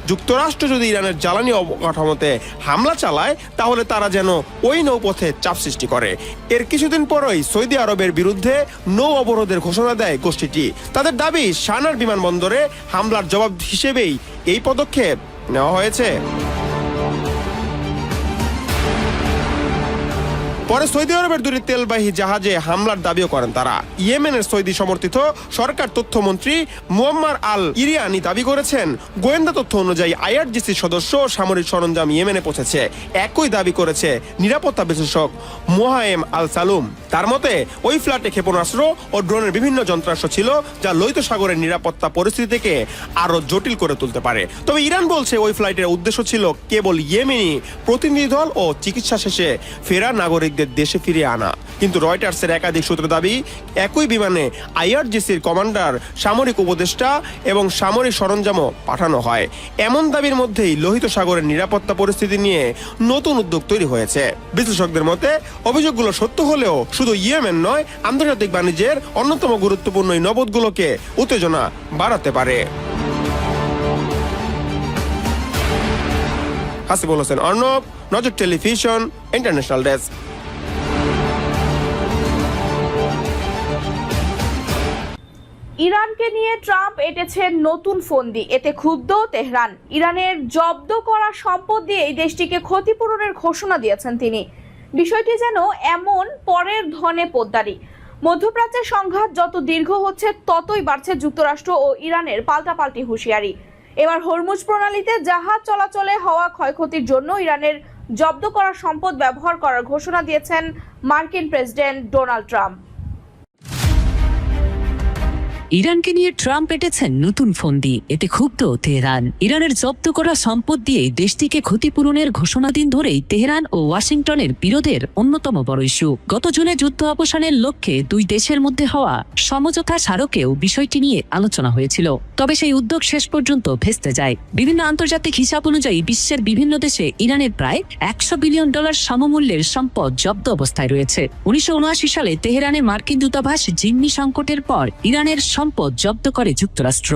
যুক্তরাষ্ট্র যদি ইরানের জ্বালানি অবকাঠামোতে হামলা চালায় তাহলে তারা যেন ওই নৌপথে চাপ সৃষ্টি করে। এর কিছুদিন পরই সৌদি আরবের বিরুদ্ধে নৌ অবরোধের ঘোষণা দেয় গোষ্ঠীটি। তাদের দাবি, সানার বিমানবন্দরে হামলার জবাব হিসেবেই এই পদক্ষেপ নেওয়া হয়েছে। পরে সৌদি আরবের দুটি তেলবাহী জাহাজে হামলার দাবিও করেন তারা। ইয়েমেনের সৌদি সমর্থিত সরকার তথ্যমন্ত্রী মুয়াম্মার আল ইরিয়ানি দাবি করেছেন, গোয়েন্দা তথ্য অনুযায়ী আইআরজিসি সদস্য ও সামরিক সরঞ্জাম ইয়েমেনে পৌঁছেছে। একই দাবি করেছে নিরাপত্তা বিশ্লেষক মোহায়েম আল সালুম। তার মতে, ওই ফ্লাইটে ক্ষেপণাস্ত্র ও ড্রোনের বিভিন্ন যন্ত্রাংশ ছিল, যা লোহিত সাগরের নিরাপত্তা পরিস্থিতিকে আরও জটিল করে তুলতে পারে। তবে ইরান বলছে, ওই ফ্লাইটের উদ্দেশ্য ছিল কেবল ইয়েমেনি প্রতিনিধি দল ও চিকিৎসা শেষে ফেরা নাগরিকদের দেশে ফিরিয়ে আনা। কিন্তু রয়টার্সের একাধিক সূত্র দাবি, একই বিমানে আইআরজিসির কমান্ডার, সামরিক উপদেষ্টা এবং সামরিক সরঞ্জামও পাঠানো হয়। এমন দাবির মধ্যেই লোহিত সাগরের নিরাপত্তা পরিস্থিতি নিয়ে নতুন উদ্যোগ তৈরি হয়েছে। বিশ্লেষকদের মতে, অভিযোগগুলো সত্য হলেও শুধু ইয়েমেন নয়, আন্তর্জাতিক বাণিজ্যের অন্যতম গুরুত্বপূর্ণ এই নৌপথগুলোকে উত্তেজনা বাড়াতে পারে। হাসিবুল হোসেন অর্ণব, নজর টেলিভিশন, ইন্টারন্যাশনাল ডেস্ক। ইরানকে নিয়ে ট্রাম্প এঁটেছেন নতুন ফন্দি। এতে ক্ষুব্ধ তেহরান। ইরানের জব্দ করা সম্পদ দিয়ে এই দেশটিকে ক্ষতিপূরণের ঘোষণা দিয়েছেন তিনি। বিষয়টি যেন এমন পরের ধনে পোদ্দারি। মধ্যপ্রাচ্যের সংঘাত যত দীর্ঘ হচ্ছে ততই বাড়ছে যুক্তরাষ্ট্র ও ইরানের পাল্টাপাল্টি হুঁশিয়ারি। এবার হরমুজ প্রণালীতে জাহাজ চলাচলে হওয়া ক্ষয়ক্ষতির জন্য ইরানের জব্দ করা সম্পদ ব্যবহার করার ঘোষণা দিয়েছেন মার্কিন প্রেসিডেন্ট ডোনাল্ড ট্রাম্প। ইরানকে নিয়ে ট্রাম্প এঁটেছেন নতুন ফন্দি। এতে ক্ষুব্ধ তেহরান। ইরানের জব্দ করা সম্পদ দিয়ে দেশটিকে ক্ষতিপূরণের ঘোষণা দিন ধরেই তেহরান ও ওয়াশিংটনের বিরোধের অন্যতম বড় ইস্যু। গত জুনে যুদ্ধ অবসানের লক্ষ্যে দুই দেশের মধ্যে হওয়া সমঝোতা স্মারকেও বিষয়টি নিয়ে আলোচনা হয়েছিল। তবে সেই উদ্যোগ শেষ পর্যন্ত ভেস্তে যায়। বিভিন্ন আন্তর্জাতিক হিসাব অনুযায়ী বিশ্বের বিভিন্ন দেশে ইরানের প্রায় $100 বিলিয়ন সমমূল্যের সম্পদ জব্দ অবস্থায় রয়েছে। 1979 সালে তেহরানে মার্কিন দূতাবাস জিম্মি সংকটের পর ইরানের সম্পদ জব্দ করে যুক্তরাষ্ট্র।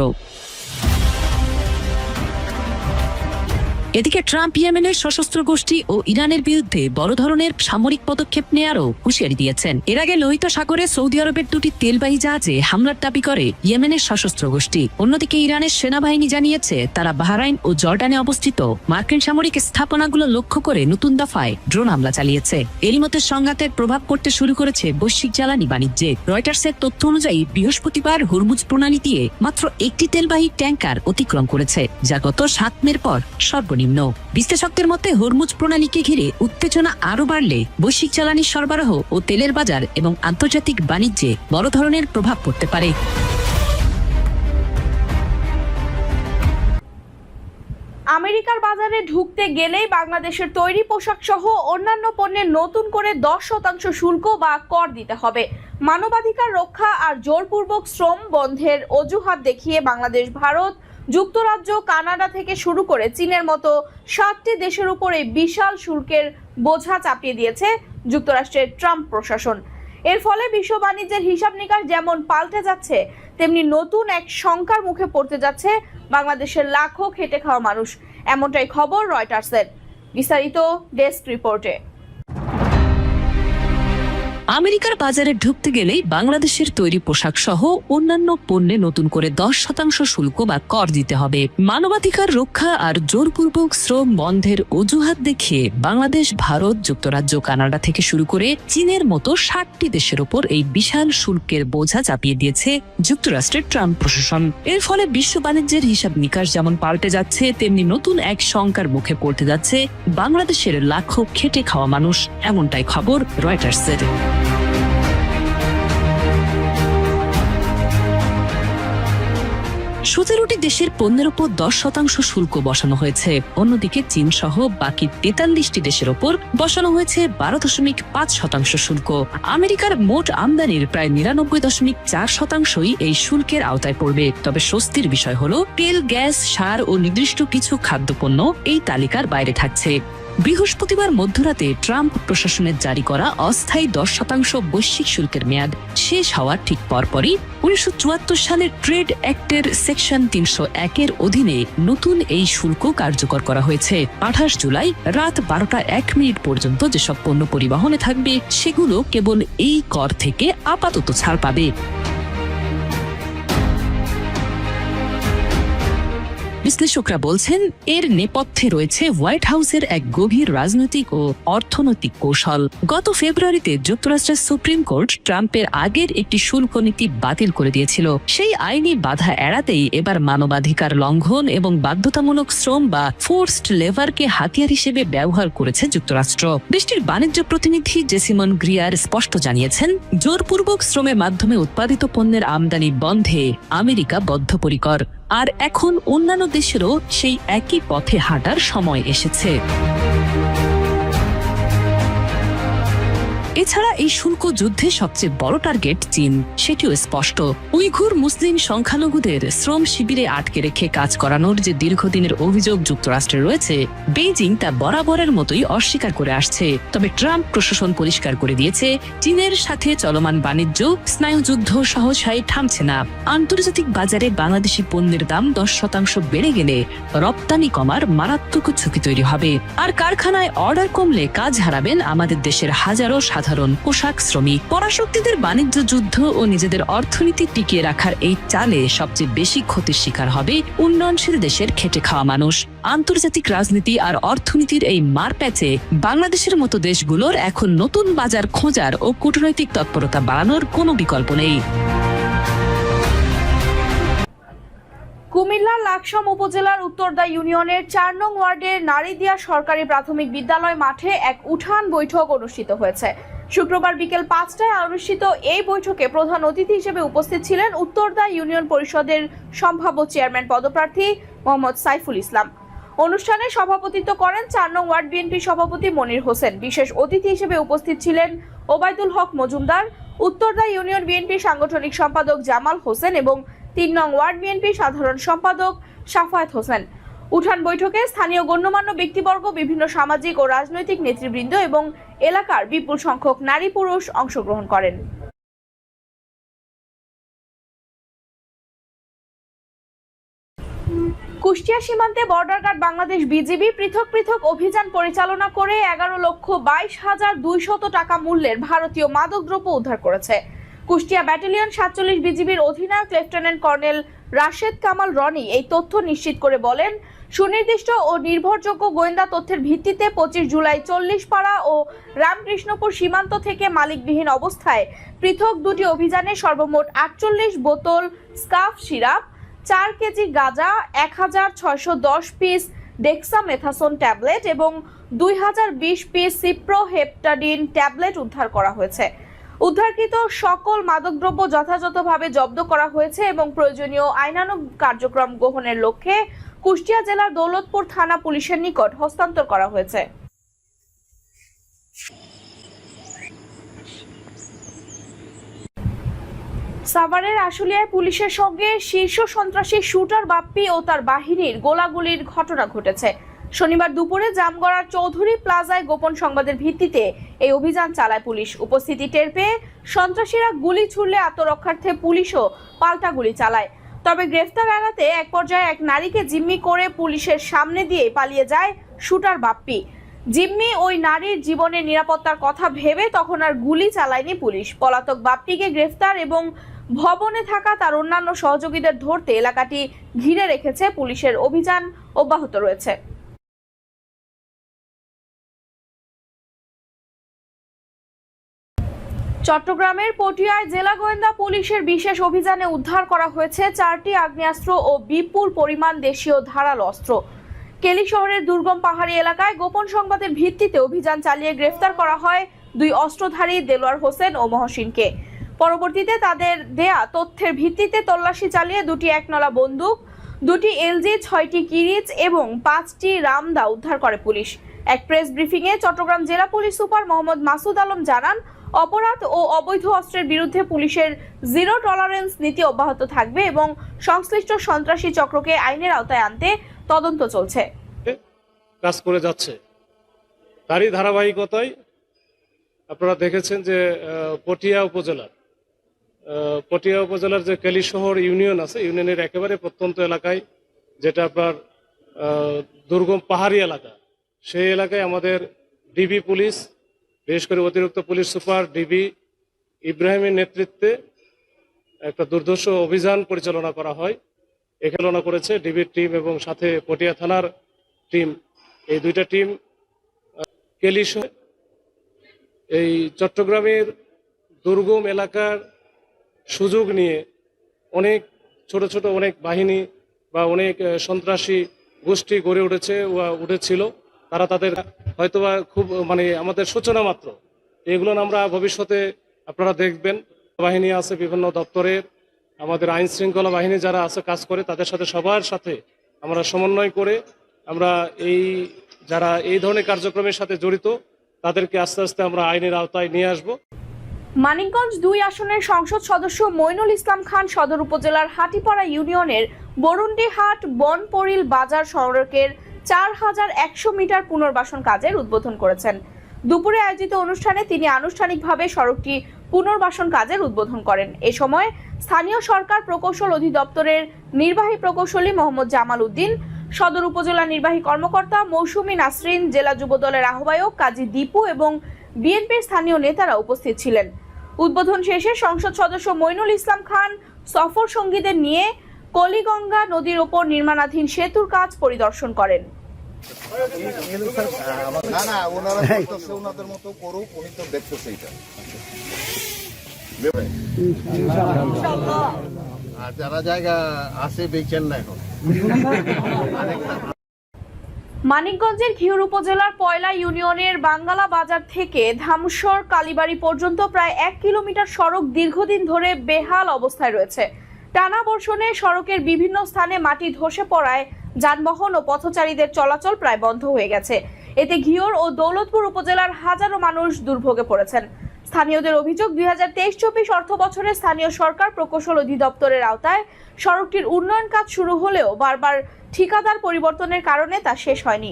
এদিকে ট্রাম্প ইয়েমেনের সশস্ত্র গোষ্ঠী ও ইরানের বিরুদ্ধে বড় ধরনের সামরিক পদক্ষেপ নেয়ারও হুঁশিয়ারি দিয়েছেন। এর আগে লোহিত সাগরে সৌদি আরবের দুটি তেলবাহী জাহাজে হামলার দাবি করে ইয়েমেনের সশস্ত্র গোষ্ঠী। অন্যদিকে ইরানের সেনাবাহিনী জানিয়েছে তারা বাহরাইন ও জর্ডানে অবস্থিত মার্কিন সামরিক স্থাপনাগুলো লক্ষ্য করে নতুন দফায় ড্রোন হামলা চালিয়েছে। এরই মধ্যে সংঘাতের প্রভাব পড়তে শুরু করেছে বৈশ্বিক জ্বালানি বাণিজ্যে। রয়টার্সের তথ্য অনুযায়ী বৃহস্পতিবার হরমুজ প্রণালী দিয়ে মাত্র একটি তেলবাহী ট্যাঙ্কার অতিক্রম করেছে, যা গত 7 মের পর সর্বনিম্ন। বিশ্লেষকদের মতে হরমুজ প্রণালীকে ঘিরে উত্তেজনা আরো বাড়লে বৈশ্বিক জ্বালানি সরবরাহ ও তেলের বাজার এবং আন্তর্জাতিক বাণিজ্যে বড় ধরনের প্রভাব পড়তে পারে। আমেরিকার বাজারে ঢুকতে গেলেই বাংলাদেশের তৈরি পোশাক সহ অন্যান্য পণ্যে নতুন করে 10% শুল্ক বা কর দিতে হবে। মানবাধিকার রক্ষা আর জোরপূর্বক শ্রম বন্ধের অজুহাত দেখিয়ে বাংলাদেশ, ভারত, যুক্তরাজ্য, কানাডা থেকে শুরু করে চীনের মতো 7টি দেশের উপর এই বিশাল শুল্কের বোঝা চাপিয়ে দিয়েছে যুক্তরাষ্ট্রের ট্রাম্প প্রশাসন। এর ফলে বিশ্ব বাণিজ্যের হিসাব নিকাশ যেমন পাল্টে যাচ্ছে, তেমনি নতুন এক শঙ্কার মুখে পড়তে যাচ্ছে বাংলাদেশের লাখো খেটে খাওয়া মানুষ। এমনটাই খবর রয়টার্সের। বিস্তারিত ডেস্ক রিপোর্টে। আমেরিকার বাজারে ঢুকতে গেলেই বাংলাদেশের তৈরি পোশাক সহ অন্যান্য পণ্যে নতুন করে 10% শুল্ক বা কর দিতে হবে। মানবাধিকার রক্ষা আর জোরপূর্বক শ্রম বন্ধের অজুহাত দেখিয়ে বাংলাদেশ, ভারত, যুক্তরাজ্য, কানাডা থেকে শুরু করে চীনের মতো 7টি দেশের উপর এই বিশাল শুল্কের বোঝা চাপিয়ে দিয়েছে যুক্তরাষ্ট্রের ট্রাম্প প্রশাসন। এর ফলে বিশ্ব বাণিজ্যের হিসাব নিকাশ যেমন পাল্টে যাচ্ছে, তেমনি নতুন এক শঙ্কার মুখে পড়তে যাচ্ছে বাংলাদেশের লাখো খেটে খাওয়া মানুষ। এমনটাই খবর রয়টার্সের। 17টি দেশের পণ্যের উপর 10% শুল্ক বসানো হয়েছে। অন্যদিকে চীন সহ বাকি 43টি দেশের উপর বসানো হয়েছে 12.5% শুল্ক। আমেরিকার মোট আমদানির প্রায় 99.4%ই এই শুল্কের আওতায় পড়বে। তবে স্বস্তির বিষয় হলো তেল, গ্যাস, সার ও নির্দিষ্ট কিছু খাদ্যপণ্য এই তালিকার বাইরে থাকছে। বৃহস্পতিবার মধ্যরাতে ট্রাম্প প্রশাসনের জারি করা অস্থায়ী 10% বৈশ্বিক শুল্কের মেয়াদ শেষ হওয়ার ঠিক পরপরই 1974 সালের ট্রেড অ্যাক্টের সেকশন 301 অধীনে নতুন এই শুল্ক কার্যকর করা হয়েছে। 28 জুলাই রাত 12:01 পর্যন্ত যেসব পণ্য পরিবহনে থাকবে সেগুলো কেবল এই কর থেকে আপাতত ছাড় পাবে। বিশ্লেষকরা বলছেন এর নেপথ্যে রয়েছে হোয়াইট হাউসের এক গভীর রাজনৈতিক ও অর্থনৈতিক কৌশল। গত ফেব্রুয়ারিতে যুক্তরাষ্ট্রের সুপ্রিম কোর্ট ট্রাম্পের আগের একটি শুল্ক নীতি বাতিল করে দিয়েছিল। সেই আইনি বাধা এড়াতেই এবার মানবাধিকার লঙ্ঘন এবং বাধ্যতামূলক শ্রম বা ফোর্সড লেবারকে হাতিয়ার হিসেবে ব্যবহার করেছে যুক্তরাষ্ট্র। দেশটির বাণিজ্য প্রতিনিধি জেসিমন গ্রিয়ার স্পষ্ট জানিয়েছেন, জোরপূর্বক শ্রমের মাধ্যমে উৎপাদিত পণ্যের আমদানি বন্ধে আমেরিকা বদ্ধপরিকর। আর এখন অন্যান্য দেশেরও সেই একই পথে হাঁটার সময় এসেছে। এছাড়া এই শুল্ক যুদ্ধে সবচেয়ে বড় টার্গেট চীন, সেটিও স্পষ্ট। উইঘুর মুসলিম সংখ্যালঘুদের শ্রম শিবিরে আটকে রেখে কাজ করানোর যে দীর্ঘদিনের অভিযোগ যুক্তরাষ্ট্রে রয়েছে, বেইজিং তা বরাবরের মতোই অস্বীকার করে আসছে। তবে ট্রাম্প প্রশাসন পরিষ্কার করে দিয়েছে, চীনের সাথে চলমান বাণিজ্য স্নায়ুযুদ্ধ সহসায় থামছে না। আন্তর্জাতিক বাজারে বাংলাদেশি পণ্যের দাম 10% বেড়ে গেলে রপ্তানি কমার মারাত্মক ঝুঁকি তৈরি হবে। আর কারখানায় অর্ডার কমলে কাজ হারাবেন আমাদের দেশের হাজারো সাধারণ সাধারণ পোশাক শ্রমিক। পরাশক্তিদের বাণিজ্য যুদ্ধ ও নিজেদের অর্থনীতি টিকিয়ে রাখার এই চালে সবচেয়ে বেশি ক্ষতির শিকার হবে উন্নয়নশীল দেশের খেটে খাওয়া মানুষ। আন্তর্জাতিক রাজনীতি আর অর্থনীতির এই মারপ্যাচে বাংলাদেশের মতো দেশগুলোর এখন নতুন বাজার খোঁজার ও কূটনৈতিক তৎপরতা বাড়ানোর কোনো বিকল্প নেই। কুমিল্লার লাকসাম উপজেলার উত্তরদা ইউনিয়নের ৪ নং ওয়ার্ডের নারীদিয়া সরকারি প্রাথমিক বিদ্যালয় মাঠে এক উঠান বৈঠক অনুষ্ঠিত হয়েছে। শুক্রবার বিকেল ৫টায় অনুষ্ঠিত এই বৈঠকে প্রধান অতিথি হিসেবে উপস্থিত ছিলেন উত্তরদা ইউনিয়ন পরিষদের সম্ভাব্য চেয়ারম্যান পদপ্রার্থী মোহাম্মদ সাইফুল ইসলাম। অনুষ্ঠানে সভাপতিত্ব করেন ৪ নং ওয়ার্ড বিএনপি সভাপতি মনির হোসেন। বিশেষ অতিথি হিসেবে উপস্থিত ছিলেন ওবায়দুল হক মজুমদার, উত্তরদা ইউনিয়ন বিএনপি সাংগঠনিক সম্পাদক জামাল হোসেন এবং ৩ নং ওয়ার্ড বিএনপি সাধারণ সম্পাদক সাফায়েত হোসেন। উঠান বৈঠকে স্থানীয় গণ্যমান্য ব্যক্তিবর্গ, বিভিন্ন সামাজিক ও রাজনৈতিক নেতৃবৃন্দ এবং এলাকার বিপুল সংখ্যক নারী পুরুষ অংশগ্রহণ করেন। কুষ্টিয়া সীমান্তে বর্ডার গার্ড বাংলাদেশ বিজিবি পৃথক পৃথক অভিযান পরিচালনা করে ১১,২২,২০০ টাকা মূল্যের ভারতীয় মাদকদ্রব্য উদ্ধার করেছে। কুষ্টিয়া ব্যাটালিয়ন ৪৭ বিজিবির অধিনায়ক লেফটেন্যান্ট কর্নেল রাশেদ কামাল রনি এই তথ্য নিশ্চিত করে বলেন, সুনির্দিষ্ট ও নির্ভরযোগ্য গোয়েন্দা তথ্যের ভিত্তিতে ২৫ জুলাই ৪০পাড়া ও রামকৃষ্ণপুর সীমান্ত থেকে মালিকবিহীন অবস্থায় পৃথক দুটি অভিযানে সর্বমোট ৪৮ বোতল স্কাফ সিরাপ, ৪ কেজি গাঁজা, ১,৬১০ পিস ডেক্সামেথাসোন ট্যাবলেট এবং ২,০২০ পিস সিপ্রোহেপটাডিন ট্যাবলেট উদ্ধার করা হয়েছে। উদ্ধারকৃত সকল মাদকদ্রব্য যথাযথভাবে জব্দ করা হয়েছে এবং প্রয়োজনীয় আইনানুগ কার্যক্রম গ্রহণের লক্ষ্যে কুষ্টিয়া জেলার দৌলতপুর থানা পুলিশের নিকট হস্তান্তর করা হয়েছে। সাভারের আশুলিয়ায় পুলিশের সঙ্গে শীর্ষ সন্ত্রাসী শুটার বাপ্পি ও তার বাহিনীর গোলাগুলির ঘটনা ঘটেছে। শনিবার দুপুরে জামগড়ার চৌধুরী প্লাজায় গোপন সংবাদের ভিত্তিতে এই অভিযান চালায় পুলিশ। উপস্থিতি টের পেয়ে সন্ত্রাসীরা গুলি ছুড়লে আত্মরক্ষার্থে পুলিশও পাল্টা গুলি চালায়। তবে গ্রেফতার এড়াতে এক পর্যায়ে এক নারীকে জিম্মি করে পুলিশের সামনে দিয়ে পালিয়ে যায় শুটার বাপ্পি। জিম্মি ওই নারীর জীবনের নিরাপত্তার কথা ভেবে তখন আর গুলি চালায়নি পুলিশ। পলাতক বাপ্পিকে গ্রেফতার এবং ভবনে থাকা তার অন্যান্য সহযোগীদের ধরতে এলাকাটি ঘিরে রেখেছে পুলিশের অভিযান অব্যাহত রয়েছে। চট্টগ্রামের পটিয়ায় জেলা গোয়েন্দা পুলিশের বিশেষ অভিযানে উদ্ধার করা হয়েছে ৪টি আগ্নেয়াস্ত্র ও বিপুল পরিমাণ দেশীয় ধারালো অস্ত্র। কেলি শহরের দুর্গম পাহাড়ি এলাকায় গোপন সংবাদের ভিত্তিতে অভিযান চালিয়ে গ্রেফতার করা হয় ২ অস্ত্রধারী দেলোয়ার হোসেন ও মহসিনকে। পরবর্তীতে তাদের দেয়া তথ্যের ভিত্তিতে তল্লাশি চালিয়ে ২টি একনলা বন্দুক, ২টি এলজি, ৬টি কিরিচ এবং ৫টি রামদা উদ্ধার করে পুলিশ। এক প্রেস ব্রিফিংয়ে চট্টগ্রাম জেলা পুলিশ সুপার মোহাম্মদ মাসুদ আলম জানান, অপরাধ ও অবৈধ অস্ত্রের বিরুদ্ধে পুলিশের জিরো টলারেন্স নীতি অব্যাহত থাকবে এবং সংশ্লিষ্ট সন্ত্রাসী চক্রকে আইনের আওতায় আনতে তদন্ত চলছে। কাজ করে যাচ্ছে, তারই ধারাবাহিকতায় আপনারা দেখেছেন যে পটিয়া উপজেলার যে কেলিশহর ইউনিয়ন আছে, ইউনিয়নের একেবারে প্রত্যন্ত এলাকায়, যেটা আপনার দুর্গম পাহাড়ি এলাকা, সেই এলাকায় আমাদের ডিবি পুলিশ, বিশেষ করে অতিরিক্ত পুলিশ সুপার ডিবি ইব্রাহিমের নেতৃত্বে একটা দুর্ধর্ষ অভিযান পরিচালনা করা হয়। এখানে করেছে ডিবির টিম এবং সাথে পটিয়া থানার টিম। এই দুইটা টিম কেলিশহর এই চট্টগ্রামের দুর্গম এলাকার সুযোগ নিয়ে অনেক ছোট ছোট অনেক বাহিনী বা অনেক সন্ত্রাসী গোষ্ঠী গড়ে উঠেছিল। তারা তাদের হয়তোবা খুব আমাদের সূচনা মাত্র, এগুলো আমরা ভবিষ্যতে আপনারা দেখবেন। বাহিনী আছে বিভিন্ন দপ্তরের, আমাদের আইন শৃঙ্খলা বাহিনী যারা আছে কাজ করে, তাদের সাথে সবার সাথে আমরা সমন্বয় করে আমরা যারা এই ধরনের কার্যক্রমের সাথে জড়িত তাদেরকে আস্তে আস্তে আমরা আইনের আওতায় নিয়ে আসব। মানিকগঞ্জ ২ আসনের সংসদ সদস্য মইনুল ইসলাম খান সদর উপজেলার হাটিপাড়া ইউনিয়নের বরুন্ডিহাট বনপরিল বাজার সড়কের ৪,১০০ মিটার পুনর্বাসন কাজের উদ্বোধন করেছেন। দুপুরে আয়োজিত অনুষ্ঠানে তিনি আনুষ্ঠানিকভাবে সড়কটি পুনর্বাসন কাজের উদ্বোধন করেন। এ সময় স্থানীয় সরকার প্রকৌশল অধিদপ্তরের নির্বাহী প্রকৌশলী মোহাম্মদ জামাল উদ্দিন, সদর উপজেলা নির্বাহী কর্মকর্তা মৌসুমী নাসরিন, জেলা যুবদলের আহ্বায়ক কাজী দীপু এবং বিএনপির স্থানীয় নেতারা উপস্থিত ছিলেন। উদ্বোধন শেষে সংসদ সদস্য মইনুল ইসলাম খান সফর সঙ্গীদের নিয়ে কলিগঙ্গা নদীর ওপর নির্মাণাধীন সেতুর কাজ পরিদর্শন করেন। না ওনারা করতেছে ওনাদের মতো করুক, উনি তো দেখতেছে এটা। আর যারা জায়গা আছে বেচেন না এখন। মানিকগঞ্জের ঘিওর উপজেলার পয়লা ইউনিয়নের বাঙ্গালা বাজার থেকে ধামসর কালীবাড়ি পর্যন্ত প্রায় 1 কিলোমিটার সড়ক দীর্ঘদিন ধরে বেহাল অবস্থায় রয়েছে। টানা বর্ষণে সড়কের বিভিন্ন স্থানে মাটি ধসে পড়ায় যানবাহন ও পথচারীদের চলাচল প্রায় বন্ধ হয়ে গেছে। এতে ঘিওর ও দৌলতপুর উপজেলার হাজারো মানুষ দুর্ভোগে পড়েছেন। স্থানীয়দের অভিযোগ, 2023-24 অর্থ বছরে স্থানীয় সরকার প্রকৌশল অধিদপ্তরের আওতায় সড়কটির উন্নয়ন কাজ শুরু হলেও বারবার ঠিকাদার পরিবর্তনের কারণে তা শেষ হয়নি।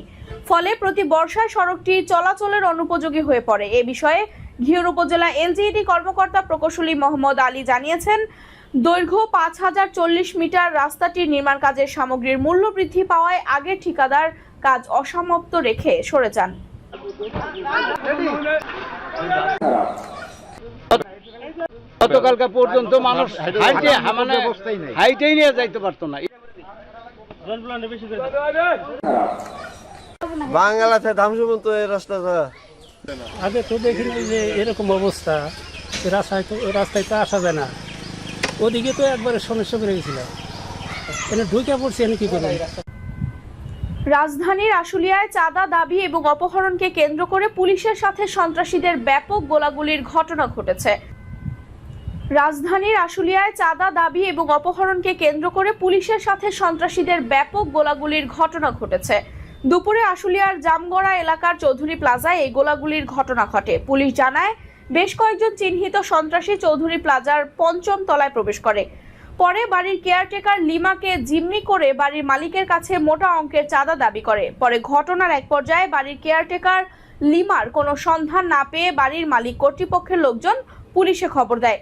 ফলে প্রতি বর্ষায় সড়কটি চলাচলের অনুপযোগী হয়ে পড়ে। এ বিষয়ে ঘিওর উপজেলা এলজিইডি কর্মকর্তা প্রকৌশলী মোহাম্মদ আলী জানিয়েছেন, দৈর্ঘ্য 5040 মিটার রাস্তাটির নির্মাণ কাজের সামগ্রীর মূল্য বৃদ্ধি পাওয়ায় আগের ঠিকাদার কাজ অসমাপ্ত রেখে সরে যান। গতকালকা পর্যন্ত মানুষ হাইটেই নিয়ে যাইতে পারতো না। বাংলাতে ধামসু পর্যন্ত এই রাস্তাটা আগে তো দেখিনি যে এরকম অবস্থা, রাস্তায় তো আসা যায় না। ওদিকে তো একবারে সমস্যা করে গেছিল, এখানে ঢুকে পড়ছি, আমি কি করবো। রাজধানীর আশুলিয়ায় চাঁদা দাবি এবং অপহরণকে কেন্দ্র করে পুলিশের সাথে সন্ত্রাসীদের ব্যাপক গোলাগুলির ঘটনা ঘটেছে। রাজধানীর আশুলিয়ায় চাঁদা দাবি এবং অপহরণকে কেন্দ্র করে পুলিশের সাথে সন্ত্রাসীদের ব্যাপক গোলাগুলির ঘটনা ঘটেছে। দুপুরে আশুলিয়ার জামগড়া এলাকার চৌধুরী প্লাজায় এই গোলাগুলির ঘটনা ঘটে। পুলিশ জানায়, বেশ কয়েকজন চিহ্নিত সন্ত্রাসী চৌধুরী প্লাজার 5ম তলায় প্রবেশ করে। পরে বাড়ির কেয়ারটেকার লিমাকে জিম্মি করে বাড়ির মালিকের কাছে মোটা অঙ্কের চাঁদা দাবি করে। পরে ঘটনার এক পর্যায়ে বাড়ির কেয়ারটেকার লিমার কোনো সন্ধান না পেয়ে বাড়ির মালিক কর্তৃপক্ষের লোকজন পুলিশে খবর দেয়।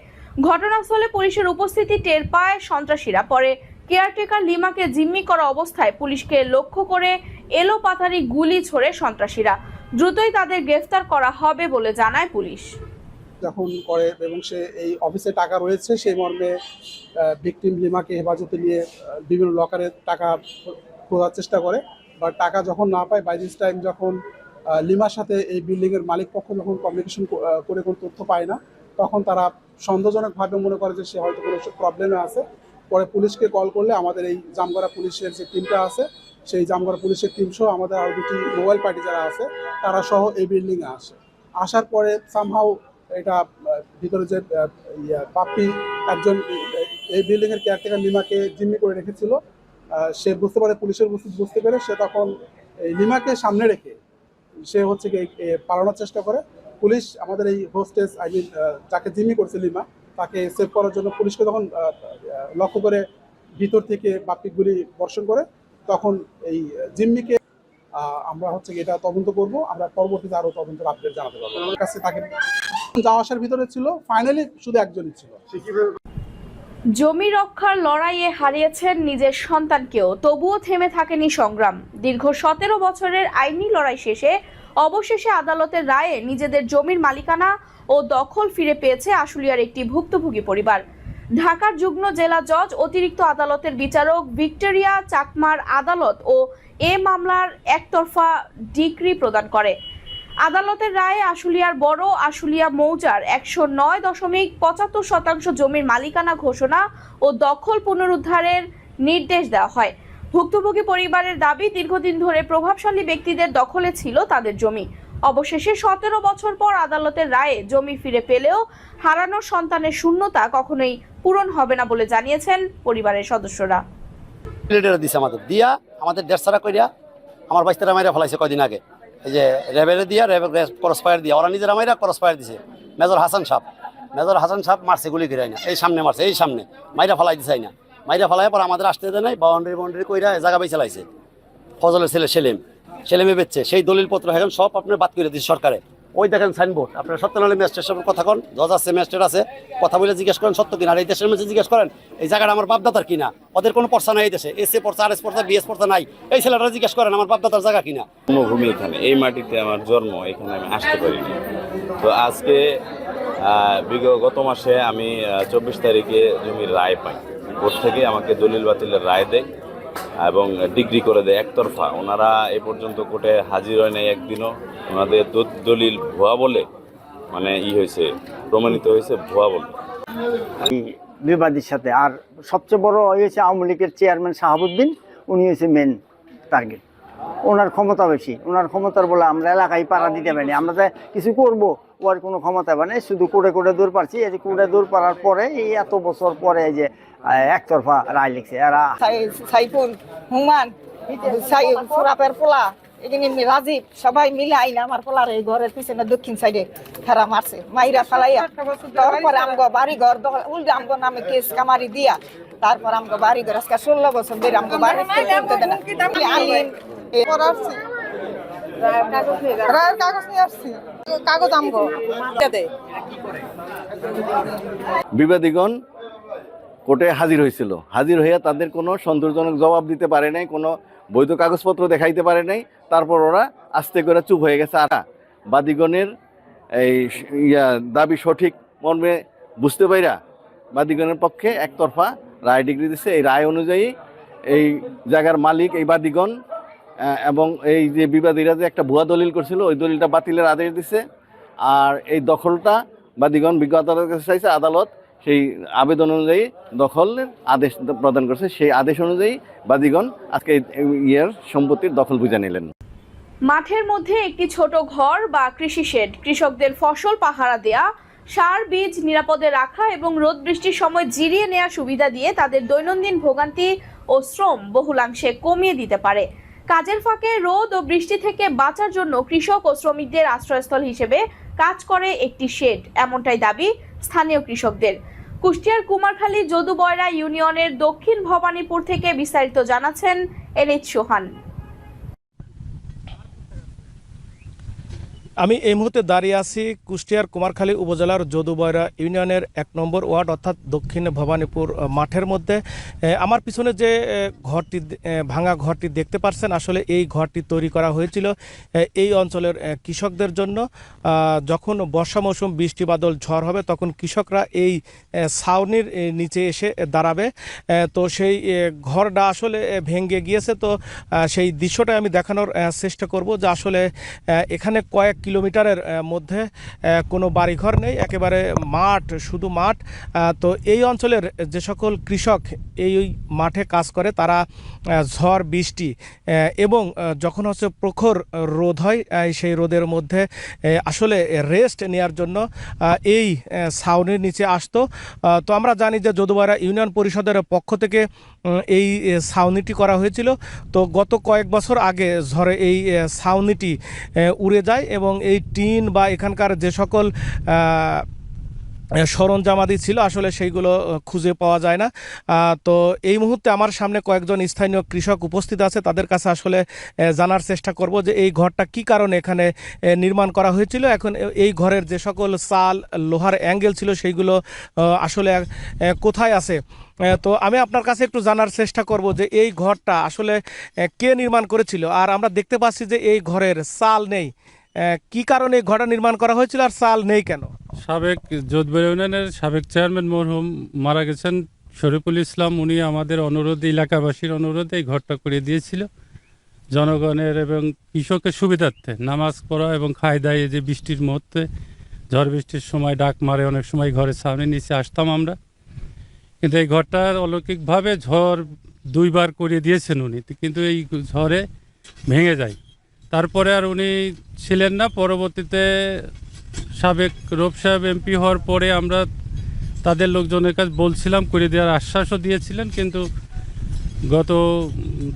ঘটনাস্থলে পুলিশের উপস্থিতি টের পায় সন্ত্রাসীরা। পরে কেয়ারটেকার লিমাকে জিম্মি করা অবস্থায় পুলিশকে লক্ষ্য করে এলোপাতাড়ি গুলি ছোড়ে সন্ত্রাসীরা। দ্রুতই তাদের গ্রেফতার করা হবে বলে জানায় পুলিশ। যখন করে এবং সে এই অফিসে টাকা রয়েছে সেই মর্মে ভিকটিম লিমাকে হেফাজতে নিয়ে বিভিন্ন লকারে টাকা খোঁজার চেষ্টা করে, বা টাকা যখন না পায় বাই দিস টাইম যখন লিমার সাথে এই বিল্ডিংয়ের মালিক পক্ষ যখন কমিউনিকেশন করে কোনো তথ্য পায় না, তখন তারা সন্দেহজনকভাবে মনে করে যে সে হয়তো কোনো প্রবলেমে আছে। পরে পুলিশকে কল করলে আমাদের এই জামগড়া পুলিশের যে টিমটা আছে, সেই জামগড়া পুলিশের টিম সহ আমাদের আরও 2টি মোবাইল পার্টি যারা আছে তারা সহ এই বিল্ডিংয়ে আসার পরে সামহাও এটা ভিতরে যে পাপ্পি একজন এই বিল্ডিংয়ের কেয়ারটেকার লিমাকে জিম্মি করে রেখেছিল, সে বুঝতে পারে, পুলিশের বুঝতে পেরে সে তখন এই লিমাকে সামনে রেখে সে হচ্ছে কি পালানোর চেষ্টা করে। পুলিশ আমাদের এই হোস্টেস যাকে জিম্মি করছে লিমা, তাকে সেভ করার জন্য পুলিশকে তখন লক্ষ্য করে ভিতর থেকে বাপ্পি গুলি বর্ষণ করে। তখন এই জিম্মিকে আমরা হচ্ছে এটা তদন্ত করব, আমরা পরবর্তীতে আরো তদন্তের আপডেট জানাতে পারবো। আমার কাছে তাকে যাওয়া আসার ভিতরে ছিল, ফাইনালি শুধু একজনই ছিল। জমি রক্ষার লড়াইয়ে হারিয়েছেন নিজের সন্তানকেও, তবুও থেমে থাকেনি সংগ্রাম। দীর্ঘ 17 বছরের আইনি লড়াই শেষে অবশেষে আদালতের রায়ে নিজেদের জমির মালিকানা ও দখল ফিরে পেয়েছে আশুলিয়ার একটি ভুক্তভোগী পরিবার। ঢাকার যুগ্ম জেলা জজ অতিরিক্ত আদালতের বিচারক ভিক্টোরিয়া চাকমার আদালত ও এ মামলার একতরফা ডিক্রি প্রদান করে। আদালতের রায়ে আশুলিয়ার বড় আশুলিয়া মৌজার 109.75% জমির মালিকানা ঘোষণা ও দখল পুনরুদ্ধারের নির্দেশ দেওয়া হয়। ভুক্তভোগী পরিবারের দাবি, দীর্ঘদিন ধরে প্রভাবশালী ব্যক্তিদের দখলে ছিল তাদের জমি। অবশেষে 17 বছর পর আদালতের রায়ে জমি ফিরে পেলেও হারানো সন্তানের শূন্যতা কখনোই পূরণ হবে না বলে জানিয়েছেন পরিবারের সদস্যরা। আমাদের দেড় কইরা আমার বাইস্তারা মাইরা ফেলাইছে কয়দিন আগে, এই যে রেবেলে দিয়া ক্রস ফায়ার দিয়া ওরা নিজেরা মাইরা ক্রস ফায়ার দিছে। মেজর হাসান সাহেব মারছে গুলি করে না, এই সামনে মারছে, এই সামনে মাইরা ফেলাই দিছে না, মাইরা ফেলাই পর আমাদের আসতে দেয় নাই, বাউন্ডারি কইরা জায়গা বেঁচে লাইছে। ফজলের ছেলে সেলেমে বেচছে, সেই দলিলপত্র এখন সব আপনার বাদ করে দিচ্ছে সরকারে। ওই দেখেন সাইনবোর্ড, আপনারা সত্যনারায়ণ ম্যাজিস্ট্রেট সাহেবের কথা কন, জজ আছে ম্যাজিস্ট্রেট আছে, কথা বলে জিজ্ঞেস করেন সত্য কিনা। আর এই দেশের মধ্যে জিজ্ঞেস করেন এই জায়গাটা আমার বাপদাদার কিনা। ওদের কোনো পর্চা নাই এই দেশে, এসএ পর্চা, আরএস পর্চা, বিএস পর্চা নাই। এই ছেলেটা জিজ্ঞেস করেন আমার বাপদাদার জায়গা কিনা। জন্মভূমি এখানে, এই মাটিতে আমার জন্ম, এখানে আমি আসতে পারিনি। তো আজকে গত মাসে আমি 24 তারিখে জমির রায় পাই, কোর্ট থেকে আমাকে দলিল বাতিলের রায় দেয় এবং ডিগ্রি করে দেয় একতরফা। ওনারা এ পর্যন্ত কোর্টে হাজির হয় নাই একদিনও। ওনাদের দলিল ভুয়া বলে মানে হয়েছে, প্রমাণিত হয়েছে ভুয়া বলে। বিবাদীর সাথে। আর সবচেয়ে বড় হয়েছে আওয়ামী লীগের চেয়ারম্যান শাহাবুদ্দিন, উনি হয়েছে মেন টার্গেট। ওনার ক্ষমতা বেশি, ওনার ক্ষমতার বলে আমরা এলাকায় পাড়া দিতে পারি। আমরা যে কিছু করবো ওর কোনো ক্ষমতা মানে শুধু কোড়ে কোড়ে দূর পারছি। এই যে কোড়ে দূর পারার পরে এই এত বছর পরে এই যে একতরফা রায় লিখছে এরা। সাইফুল, হুমান, সুরাপের পোলা, এখানে রাজীব সবাই মিলে আইনা আমার পোলার এই ঘরের পিছনে দক্ষিণ সাইডে ফেরা মারছে, মাইরা ফালাইয়া। তারপরে আমগো বাড়ি ঘর উল্টে আমগো নামে কেস কামারি দিয়া, তারপর আমগো বাড়ি ঘর আজকে 16 বছর ধরে আমগো বাড়ি করতে দেন। আলিম কাগজ নিয়ে আসছি, কাগজ আমগো দেয়। বিবাদীগণ কোর্টে হাজির হয়েছিল, হাজির হইয়া তাদের কোনো সন্তোষজনক জবাব দিতে পারে নাই, কোনো বৈধ কাগজপত্র দেখাইতে পারে নাই। তারপর ওরা আস্তে করে চুপ হয়ে গেছে। আর বাদীগণের এই দাবি সঠিক মর্মে বুঝতে পাইরা বাদীগণের পক্ষে একতরফা রায় ডিগ্রি দিচ্ছে। এই রায় অনুযায়ী এই জায়গার মালিক এই বাদীগণ এবং এই যে বিবাদীরা যে একটা ভুয়া দলিল করছিল ওই দলিলটা বাতিলের আদেশ দিছে। আর এই দখলটা বাদীগণ বিজ্ঞ আদালতের কাছে চাইছে, আদালত সেই আবেদন অনুযায়ী দখলের আদেশ প্রদান করছে। সেই আদেশ অনুযায়ী বাদীগণ আজকে ইয়ের সম্পত্তির দখল বুঝে নিলেন। মাঠের মধ্যে একটি ছোট ঘর বা কৃষি শেড, কৃষকদের ফসল পাহারা দেয়া, সার বীজ নিরাপদে রাখা এবং রোদ বৃষ্টির সময় জিরিয়ে নেওয়ার সুবিধা দিয়ে তাদের দৈনন্দিন ভোগান্তি ও শ্রম বহুলাংশে কমিয়ে দিতে পারে। কাজের ফাঁকে রোদ ও বৃষ্টি থেকে বাঁচার জন্য কৃষক ও শ্রমিকদের আশ্রয়স্থল হিসেবে কাজ করে একটি শেড, এমনটাই দাবি স্থানীয় কৃষকদের। কুষ্টিয়ার কুমারখালী যদুবয়রা ইউনিয়নের দক্ষিণ ভবানীপুর থেকে বিস্তারিত জানাচ্ছেন এনএইচ সোহান। আমি এই মুহূর্তে দাঁড়িয়ে আছি কুষ্টিয়ার কুমারখালী উপজেলার যদুবয়রা ইউনিয়নের 1 নম্বর ওয়ার্ড অর্থাৎ দক্ষিণ ভবানীপুর মাঠের মধ্যে। আমার পিছনে যে ঘরটি, ভাঙা ঘরটি দেখতে পাচ্ছেন, আসলে এই ঘরটি তৈরি করা হয়েছিল এই অঞ্চলের কৃষকদের জন্য। যখন বর্ষা মৌসুম, বৃষ্টি বাদল, ঝড় হবে তখন কৃষকরা এই ছাউনির নিচে এসে দাঁড়াবে। তো সেই ঘরটা আসলে ভেঙে গিয়েছে। তো সেই দৃশ্যটা আমি দেখানোর চেষ্টা করব যে আসলে এখানে কয়েক কিলোমিটারের মধ্যে কোনো বাড়িঘর নেই, একেবারে মাঠ, শুধু মাঠ। তো এই অঞ্চলের যে সকল কৃষক এই মাঠে কাজ করে তারা ঝড় বৃষ্টি এবং যখন হচ্ছে প্রখর রোদ হয় সেই রোদের মধ্যে আসলে রেস্ট নেওয়ার জন্য এই ছাউনির নিচে আসতো। তো আমরা জানি যে যদুবয়রা ইউনিয়ন পরিষদের পক্ষ থেকে এই ছাউনিটি করা হয়েছিল। তো গত কয়েক বছর আগে ঝড়ে এই ছাউনিটি উড়ে যায় এবং এই টিন বা এখানকার যে সকল সরঞ্জামাদি ছিল আসলে সেইগুলো খুঁজে পাওয়া যায় না। তো এই মুহূর্তে আমার সামনে কয়েকজন স্থানীয় কৃষক উপস্থিত আছে, তাদের কাছে আসলে জানার চেষ্টা করব যে এই ঘরটা কি কারণে এখানে নির্মাণ করা হয়েছিল, এখন এই ঘরের যে সকল চাল, লোহার অ্যাঙ্গেল ছিল সেইগুলো আসলে কোথায় আছে। তো আমি আপনার কাছে একটু জানার চেষ্টা করব যে এই ঘরটা আসলে কে নির্মাণ করেছিল। আর আমরা দেখতে পাচ্ছি যে এই ঘরের চাল নেই, কি কারণে এই ঘরটা নির্মাণ করা হয়েছিল আর চাল নেই কেন? সাবেক যদুবয়রা ইউনিয়নের সাবেক চেয়ারম্যান মরহুম মারা গেছেন শরীফুল ইসলাম, উনি আমাদের অনুরোধে, এলাকাবাসীর অনুরোধে এই ঘরটা করে দিয়েছিল জনগণের এবং কৃষকের সুবিধার্থে। নামাজ পড়া এবং খাই দায় যে বৃষ্টির মুহূর্তে, ঝড় বৃষ্টির সময় ডাক মারে, অনেক সময় ঘরের সামনে নিচে আসতাম আমরা। কিন্তু এই ঘরটা অলৌকিকভাবে ঝড় 2 বার করে দিয়েছেন উনি, কিন্তু এই ঝড়ে ভেঙে যায়। তারপরে আর উনি ছিলেন না। পরবর্তীতে সাবেক রূপ সাহেব এমপি হওয়ার পরে আমরা তাদের লোকজনের কাছে বলছিলাম, করে দেওয়ার আশ্বাসও দিয়েছিলেন। কিন্তু গত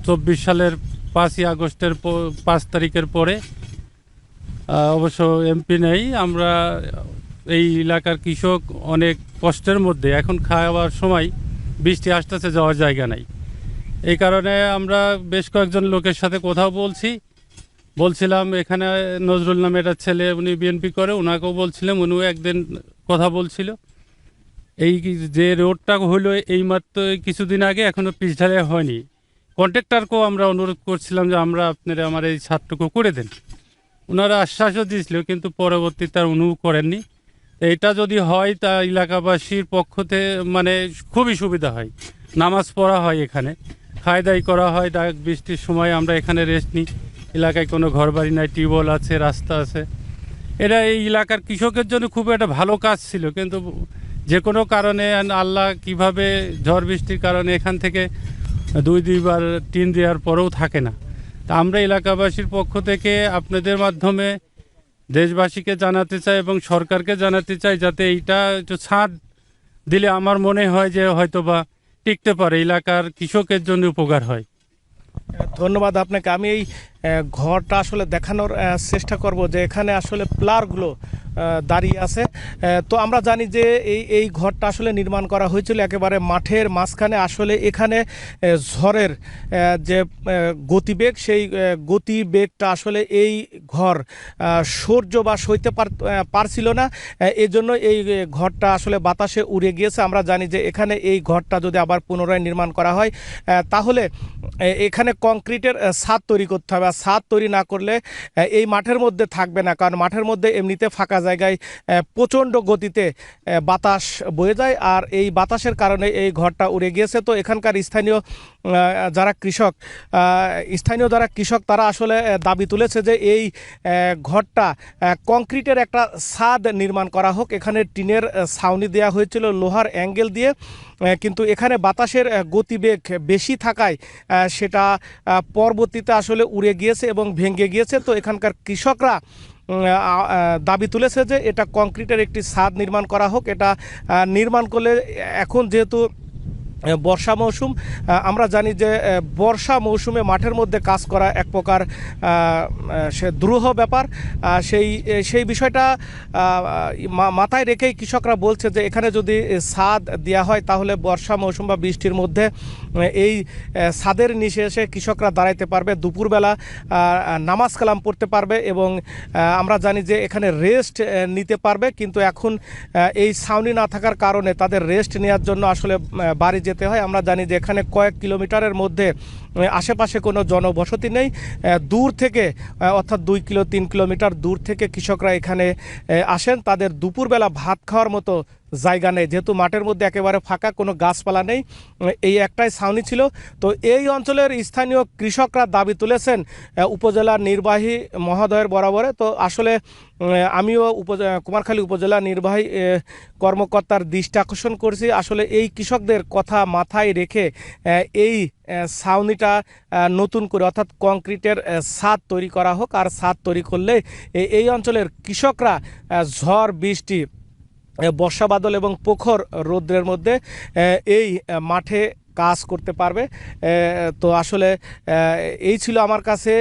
24 সালের 5ই আগস্টের 5 তারিখের পরে অবশ্য এমপি নেই। আমরা এই এলাকার কৃষক অনেক কষ্টের মধ্যে, এখন খাওয়ার সময় বৃষ্টি আসতেছে, যাওয়ার জায়গা নাই। এই কারণে আমরা বেশ কয়েকজন লোকের সাথে কথা বলছি বলছিলাম এখানে নজরুল নামে একটা ছেলে, উনি বিএনপি করে, ওনাকেও বলছিলাম, উনিও একদিন কথা বলছিল। এই যে রোডটা হলো এইমাত্র কিছুদিন আগে, এখনও পিচ ঢালাই হয়নি। কন্ট্রাক্টরকেও আমরা অনুরোধ করছিলাম যে আমরা আপনারা আমার এই ছাদটুকু করে দেন। ওনারা আশ্বাসও দিয়েছিল, কিন্তু পরবর্তীতে আর উনিও করেননি। এটা যদি হয় তা এলাকাবাসীর পক্ষ থেকে মানে খুবই সুবিধা হয়। নামাজ পড়া হয় এখানে, খায় দায় করা হয়, ডাক বৃষ্টির সময় আমরা এখানে রেস্ট নিই। এলাকায় কোনো ঘরবাড়ি নাই, টিউবওয়েল আছে, রাস্তা আছে। এটা এই এলাকার কৃষকের জন্য খুব একটা ভালো কাজ ছিল, কিন্তু যে কোনো কারণে আল্লাহ কিভাবে ঝড় বৃষ্টির কারণে এখান থেকে দুইবার টিন দেওয়ার পরেও থাকে না। তা আমরা এলাকাবাসীর পক্ষ থেকে আপনাদের মাধ্যমে দেশবাসীকে জানাতে চাই এবং সরকারকে জানাতে চাই, যাতে এইটা একটু ছাড় দিলে আমার মনে হয় যে হয়তোবা টিকতে পারে, এলাকার কৃষকের জন্য উপকার হয়। ধন্যবাদ আপনাকে। আমি এই ঘরটা আসলে দেখানোর চেষ্টা করব যে এখানে আসলে প্লারগুলো দাঁড়িয়ে আছে। তো আমরা জানি যে এই ঘরটা আসলে নির্মাণ করা হয়েছিল একেবারে মাঠের মাঝখানে। আসলে এখানে ঝড়ের যে গতিবেগ, সেই গতিবেগটা আসলে এই ঘর সহ্য বা সইতে পারছিল না। এই জন্য এই ঘরটা আসলে বাতাসে উড়ে গিয়েছে। আমরা জানি যে এখানে এই ঘরটা যদি আবার পুনরায় নির্মাণ করা হয় তাহলে এখানে কংক্রিটের ছাদ তৈরি করতে হবে। আর ছাদ তৈরি না করলে এই মাঠের মধ্যে থাকবে না, কারণ মাঠের মধ্যে এমনিতে ফাঁকা জায়গায় প্রচণ্ড গতিতে বাতাস বয়ে যায়, আর এই বাতাসের কারণে এই ঘরটা উড়ে গিয়েছে। তো এখানকার স্থানীয় যারা কৃষক তারা আসলে দাবি তুলেছে যে এই ঘরটা কংক্রিটের একটা ছাদ নির্মাণ করা হোক। এখানে টিনের ছাউনি দেওয়া হয়েছিল লোহার অ্যাঙ্গেল দিয়ে, কিন্তু এখানে বাতাসের গতিবেগ বেশি থাকায় সেটা পরবর্তীতে আসলে উড়ে গিয়েছে এবং ভেঙে গিয়েছে। তো এখানকার কৃষকরা দাবি তুলেছে যে এটা কংক্রিটের একটি ছাদ নির্মাণ করা হোক। এটা নির্মাণ করলে এখন যেহেতু বর্ষা মৌসুম, আমরা জানি যে বর্ষা মৌসুমে মাঠের মধ্যে কাজ করা এক প্রকার সে দুরূহ ব্যাপার। সেই বিষয়টা মাথায় রেখেই কৃষকরা বলছে যে এখানে যদি ছাদ দেওয়া হয় তাহলে বর্ষা মৌসুম বা বৃষ্টির মধ্যে এই ছাদের নিচে এসে কৃষকরা দাঁড়াইতে পারবে, দুপুরবেলা নামাজ কালাম পড়তে পারবে এবং আমরা জানি যে এখানে রেস্ট নিতে পারবে। কিন্তু এখন এই ছাউনি না থাকার কারণে তাদের রেস্ট নেওয়ার জন্য আসলে বাড়ি যেতে হয়। আমরা জানি যে এখানে কয়েক কিলোমিটারের মধ্যে আশেপাশে কোনো জনবসতি নেই। দূর থেকে অর্থাৎ 2-3 কিলোমিটার দূর থেকে কৃষকরা এখানে আসেন। তাদের দুপুরবেলা ভাত খাওয়ার মতো জায়গা নেই, যেহেতু মাঠের মধ্যে একেবারে ফাঁকা, কোনো গাছপালা নেই, এই একটাই ছাউনি ছিল। তো এই অঞ্চলের স্থানীয় কৃষকরা দাবি তুলেছেন উপজেলা নির্বাহী মহোদয়ের বরাবরে। তো আসলে আমিও কুমারখালী উপজেলা নির্বাহী কর্মকর্তার দৃষ্টি আকর্ষণ করছি। আসলে এই কৃষকদের কথা মাথায় রেখে এই ছাউনিটা নতুন করে অর্থাৎ কংক্রিটের ছাদ তৈরি করা হোক। আর ছাদ তৈরি করলে এই অঞ্চলের কৃষকরা ঝড় বৃষ্টি, বর্ষা বাদল এবং প্রখর রৌদ্রের মধ্যে এই মাঠে কাজ করতে পারবে। তো আসলে এই ছিল আমার কাছে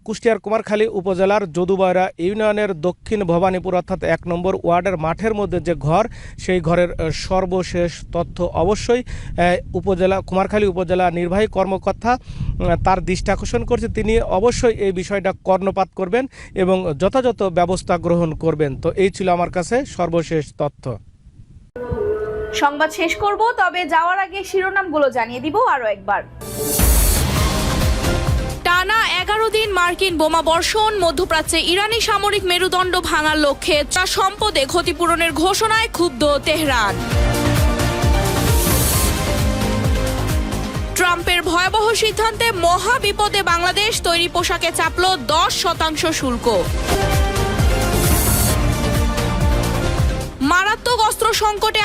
কুষ্টিয়ার কুমারখালী উপজেলার যদুবয়রা ইউনিয়নের দক্ষিণ ভবানীপুর অর্থাৎ 1 নম্বর ওয়ার্ডের মাঠের মধ্যে যে ঘর, সেই ঘরের সর্বশেষ তথ্য। অবশ্যই কুমারখালী উপজেলা নির্বাহী কর্মকর্তা তার দৃষ্টি আকর্ষণ করছে, তিনি অবশ্যই এই বিষয়টা কর্ণপাত করবেন এবং যথাযথ ব্যবস্থা গ্রহণ করবেন। তো এই ছিল আমার কাছে সর্বশেষ তথ্য। সংবাদ শেষ করব, তবে যাওয়ার আগে শিরোনামগুলো জানিয়ে দিব আরো একবার। টানা 11 দিন মার্কিন বোমা বর্ষণ, মধ্যপ্রাচ্যে ইরানি সামরিক মেরুদণ্ড ভাঙার লক্ষ্যে সম্পদে ক্ষতিপূরণের ঘোষণায় ক্ষুব্ধ তেহরান। ট্রাম্পের ভয়াবহ সিদ্ধান্তে মহা বিপদে বাংলাদেশ, তৈরি পোশাকে চাপল 10% শুল্ক। মারাত্মক অস্ত্র সংকটে